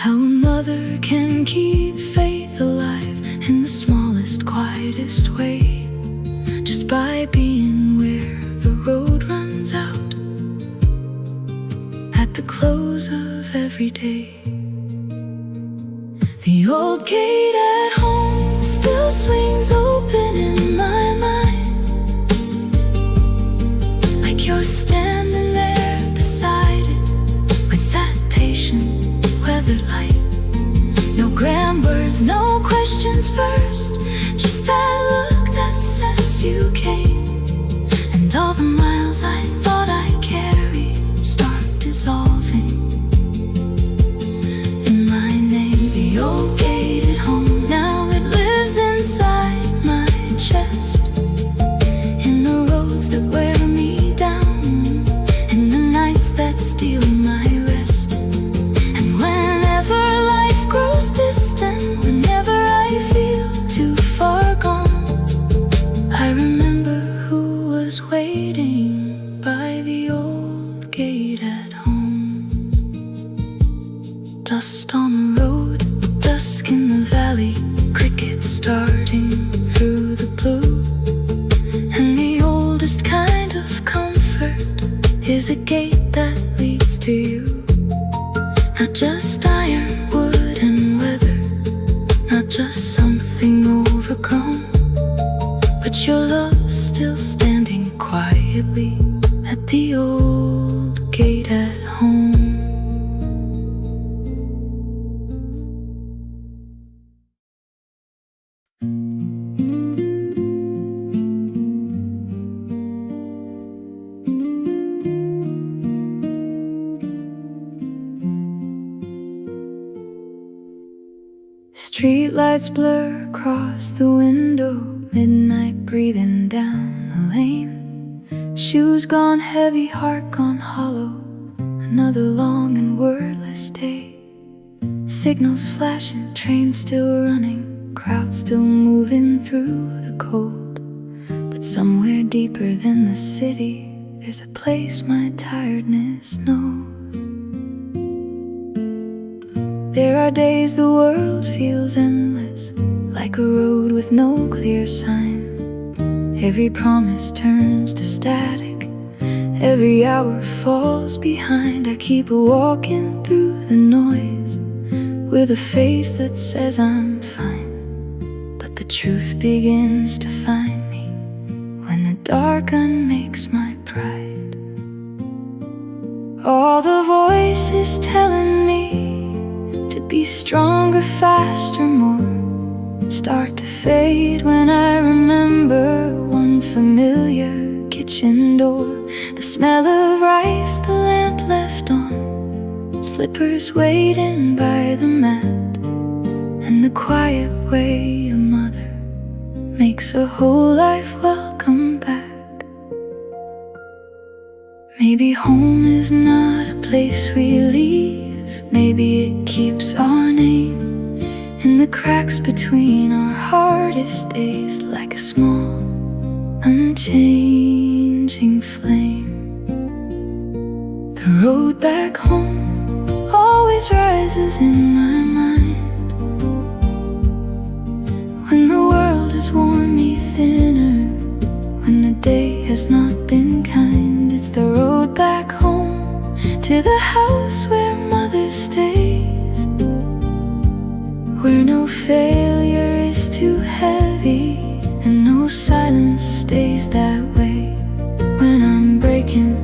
a mother can keep faith alive in the smallest, quietest way, just by being where the road runs out at the close of every day. The old gate at home still swings open in my mind, like you're standing there beside it with that patient weathered light. No grand words, no questions first, just that look that says you came. And all the miles I thought I carried start dissolving in my name. The old gate at home, now it lives inside my chest, in the roads that wear me down, in the nights that steal my rest. And whenever life grows distant, whenever I feel too far gone, I remember who was waiting by the old gate at home. Dust on the road, dusk in the valley, crickets starting through the blue. And the oldest kind of comfort is a gate that leads to you. Not just iron, wood, and weather, not just something overgrown, but your love still standing quietly at the old gate at home. Streetlights blur across the window, midnight breathing down the lane. Shoes gone heavy, heart gone hollow, another long and wordless day. Signals flashing, trains still running, crowds still moving through the cold. But somewhere deeper than the city, there's a place my tiredness knows. There are days the world feels endless, like a road with no clear sign. Every promise turns to static, every hour falls behind. I keep walking through the noise with a face that says I'm fine, but the truth begins to find me when the dark unmakes my pride. All the voices telling me to be stronger, faster, more start to fade when I remember one familiar kitchen door. The smell of rice the lamp left on, slippers waiting by the mat, and the quiet way a mother makes a whole life welcome back. Maybe home is not a place we leave, maybe it keeps our name in the cracks between our hardest days, like a small, unchanging flame. The road back home always rises in my mind when the world has worn me thinner, when the day has not been kind. It's the road back home to the house where mother stays, where no failure is too heavy and no silence stays that way. When I'm breaking,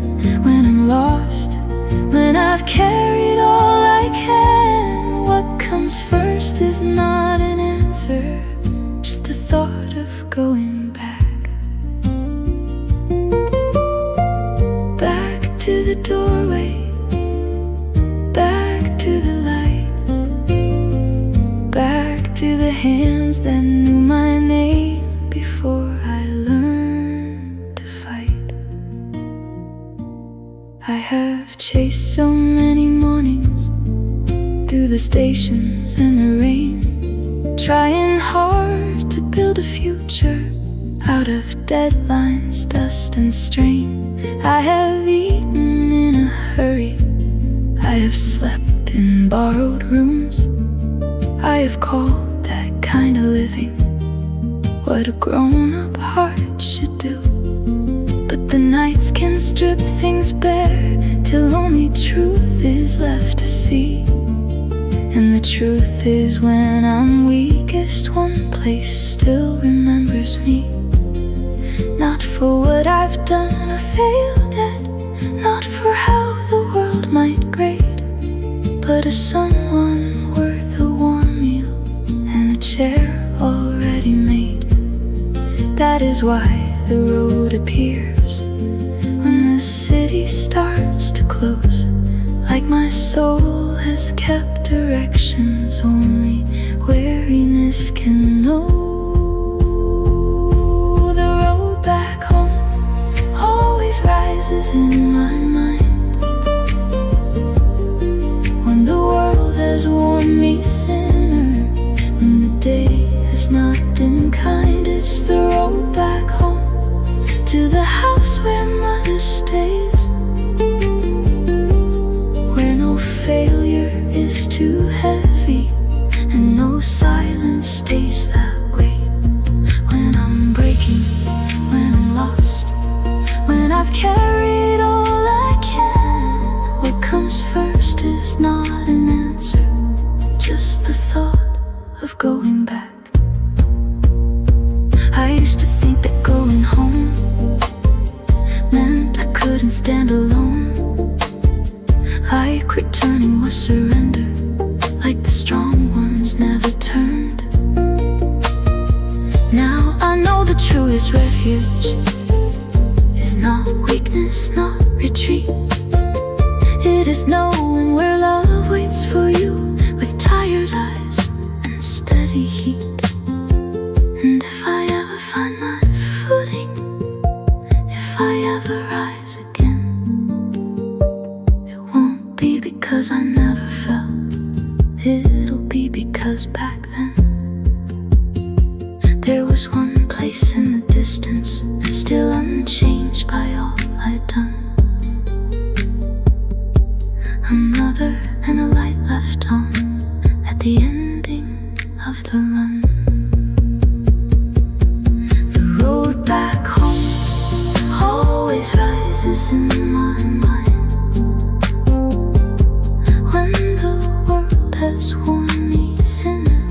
when I'm lost, when I've carried all I can, what comes first is not an answer, just the thought of going back. Back to the doorway, back to the light, back to the hands that knew my name before I learned to fight. I have chased so many mornings through the stations and the rain, trying hard to build a future out of deadlines, dust and strain. I have eaten in a hurry, I have slept in borrowed rooms, I have called that kind of living what a grown-up heart should do. But the nights can strip things bare till only truth is left to see. And the truth is, when I'm weakest, one place still remembers me. Not for what I've done or failed at, not for how the world might grade, but as someone worth a warm meal and a chair already made. That is why the road appears when the city starts to close, like my soul has kept directions only weariness can know. The road back home always rises in my mind when the world has worn me thinner, when the day has not been kind. It's the road back home to the house where mother stays, where no failure is too heavy and no silence stays that way. When I'm breaking, when I'm lost, when I've carried all I can, what comes first is not an answer, just the thought of going back. I used to think that going home meant I couldn't stand alone, like returning was surrender, like the strong ones never turned. Now I know the truest refuge is not weakness, not retreat. It is knowing where love waits for you with tired eyes and steady heavy heat. And if I ever find my footing, if I ever rise again, it won't be because I never fell. It'll be because back then there was one place in the distance, still unchanged by all I'd done. A mother and a light left on at the ending of the run. The road back home always rises in my mind when the world has worn me thinner,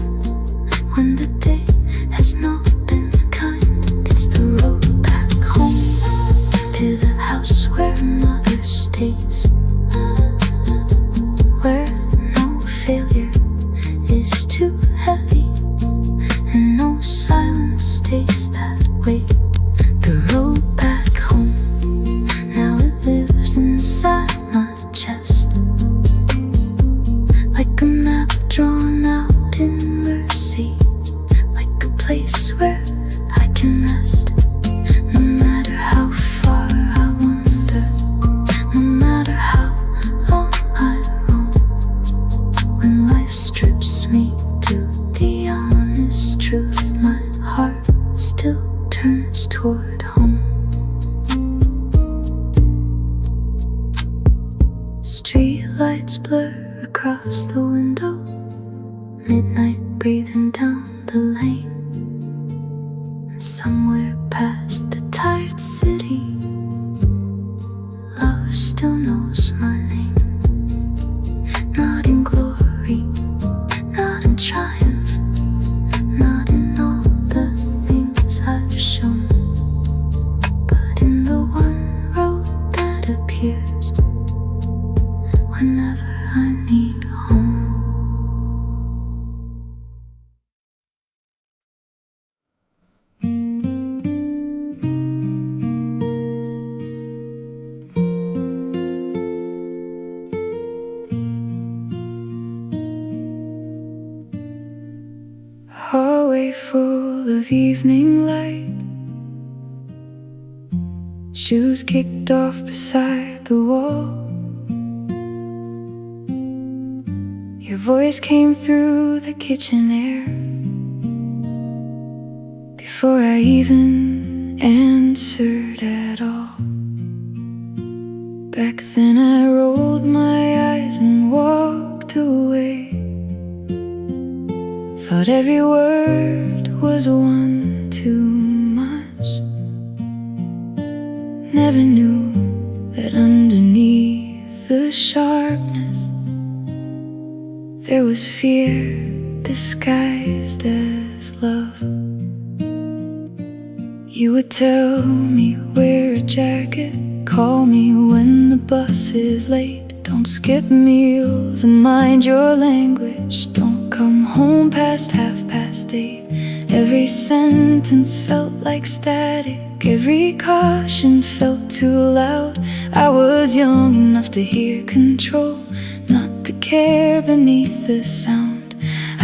when the day has not been kind. It's the road back home to the house where mother stays, where no failure is too heavy and no silence stays that way. The road back home, now it lives inside my chest, like a map drawn out in mercy, like a place where I can rest. No matter how far I wander, no matter how long I roam, when life strips me to the honest truth, my heart still turns toward home. Street lights blur across the window, midnight breathing down the lane. And somewhere past the tired city, love still knows my name. Not in glory, not in triumph, not in all the things I've shown, but in the one road that appears whenever I need home. Hallway full of evening light, shoes kicked off beside the wall. Your voice came through the kitchen air before I even answered at all. Back then I rolled my eyes and walked away, thought every word was one too much. Never knew that underneath the sharpness there was fear disguised as love. You would tell me, wear a jacket, call me when the bus is late. Don't skip meals and mind your language. Don't come home past 8:30. Every sentence felt like static, every caution felt too loud. I was young enough to hear control, not the care beneath the sound.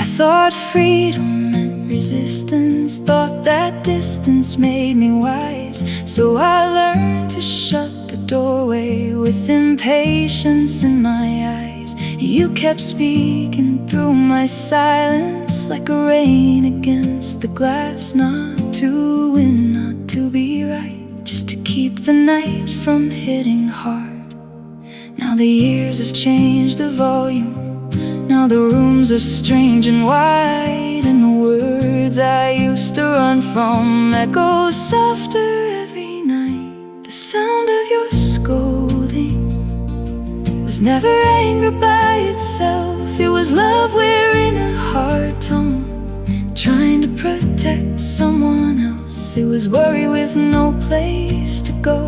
I thought freedom meant resistance, thought that distance made me wise. So I learned to shut the doorway with impatience in my eyes. You kept speaking through my silence like a rain against the glass. Not to win, not to be right, just to keep the night from hitting hard. Now the years have changed the volume, now the rooms are strange and wide, and the words I used to run from echo softer every night. The sound of your scolding was never anger by itself. It was love wearing a hard tone, trying to protect someone else. It was worry with no place to go.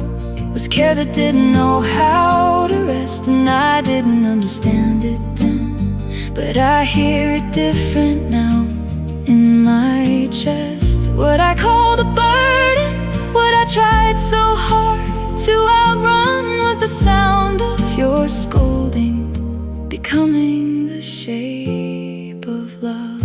It was care that didn't know how to rest, and I didn't understand it then, but I hear it different now in my chest. What I called a burden, what I tried so hard to outrun, was the sound of your scolding becoming the shape of love.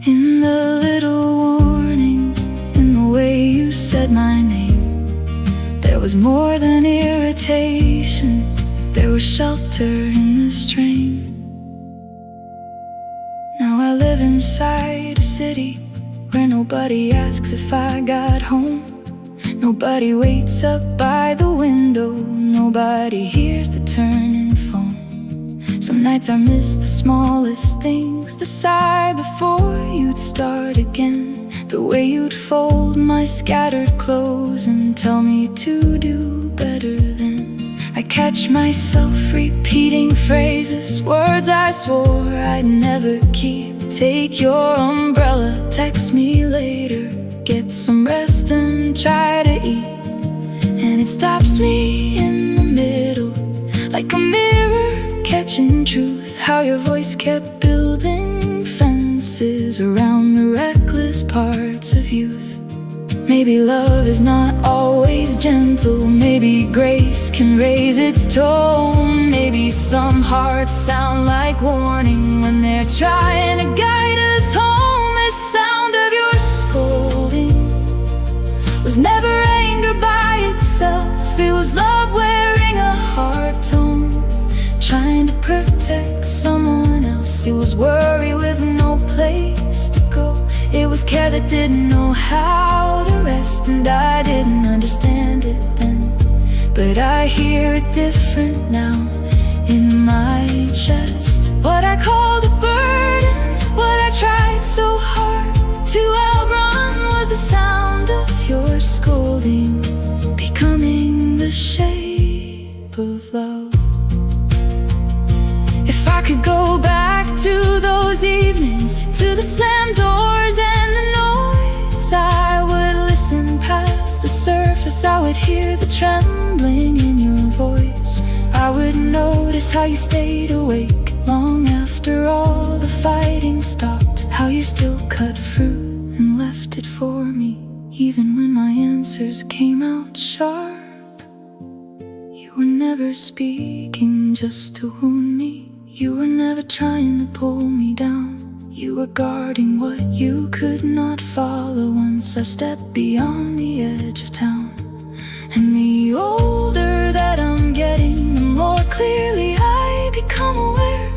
In the little warnings, in the way you said my name, there was more than irritation, there was shelter in the strain. Now I live inside a city where nobody asks if I got home. Nobody waits up by the window, nobody hears the turning phone. Some nights I miss the smallest things, the sigh before you'd start again, the way you'd fold my scattered clothes and tell me to do better then. I catch myself repeating phrases, words I swore I'd never keep. Take your umbrella, text me later, get some rest and try to eat. And it stops me in the middle, like a mirror catching truth. How your voice kept building fences around the reckless parts of youth. Maybe love is not always gentle, maybe grace can raise its tone. Maybe some hearts sound like warning when they're trying to guide us home. The sound of your scolding was never anger by itself, it was love wearing a hard tone, trying to protect someone else. It was worry with no place to go, it was care that didn't know how to rest. And I didn't understand it then, but I hear it different now in my chest. What I called a burden, what I tried so hard to outrun, was the sound of your scolding, becoming the shape of love. If I could go back to those evenings, to the slammed doors and the noise, I would listen past the surface, I would hear the trembling in your voice. I would notice how you stayed awake long after all the fighting stopped, how you still cut fruit and left it for me, even when my answers came out sharp. You were never speaking just to wound me, you were never trying to pull me down. You were guarding what you could not follow once I stepped beyond the edge of town. And the older that I'm getting, the more clearly I become aware,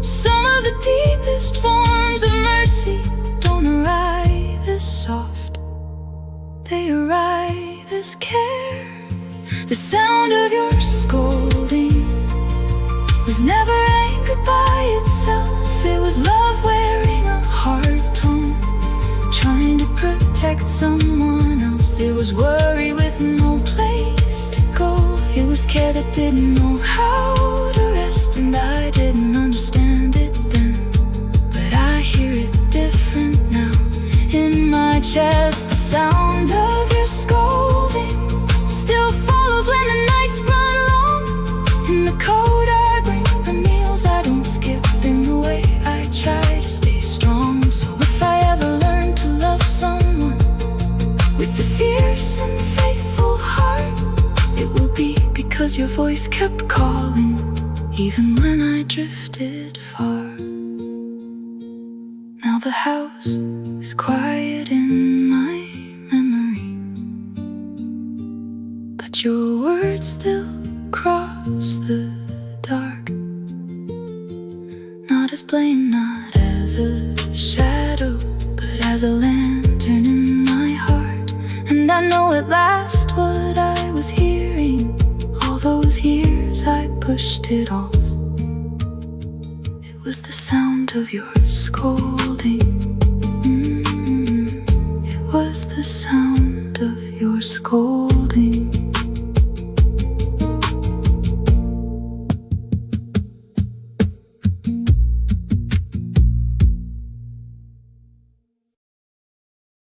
some of the deepest forms of mercy don't arrive as soft, they arrive as care. The sound of your scolding was never anger by itself, it was love wearing a hard tone, trying to protect someone else. It was worry with no place to go, it was care that didn't know how to rest. And I didn't understand it then, but I hear it different now in my chest. The sound of your scolding still follows when the nights run long, in the cold I bring the meals I don't skip, in the way I try to stay strong. So if I ever learn to love someone with a fierce and faithful heart, it will be because your voice kept calling, even when I drifted far. Now the house is quiet in my memory, but your words still cross the dark. Not as blame, not as a shadow, but as a lantern in my heart. And I know at last what I was hearing, all those years I pushed it off. It was the sound of your scolding. It was the sound of your scolding.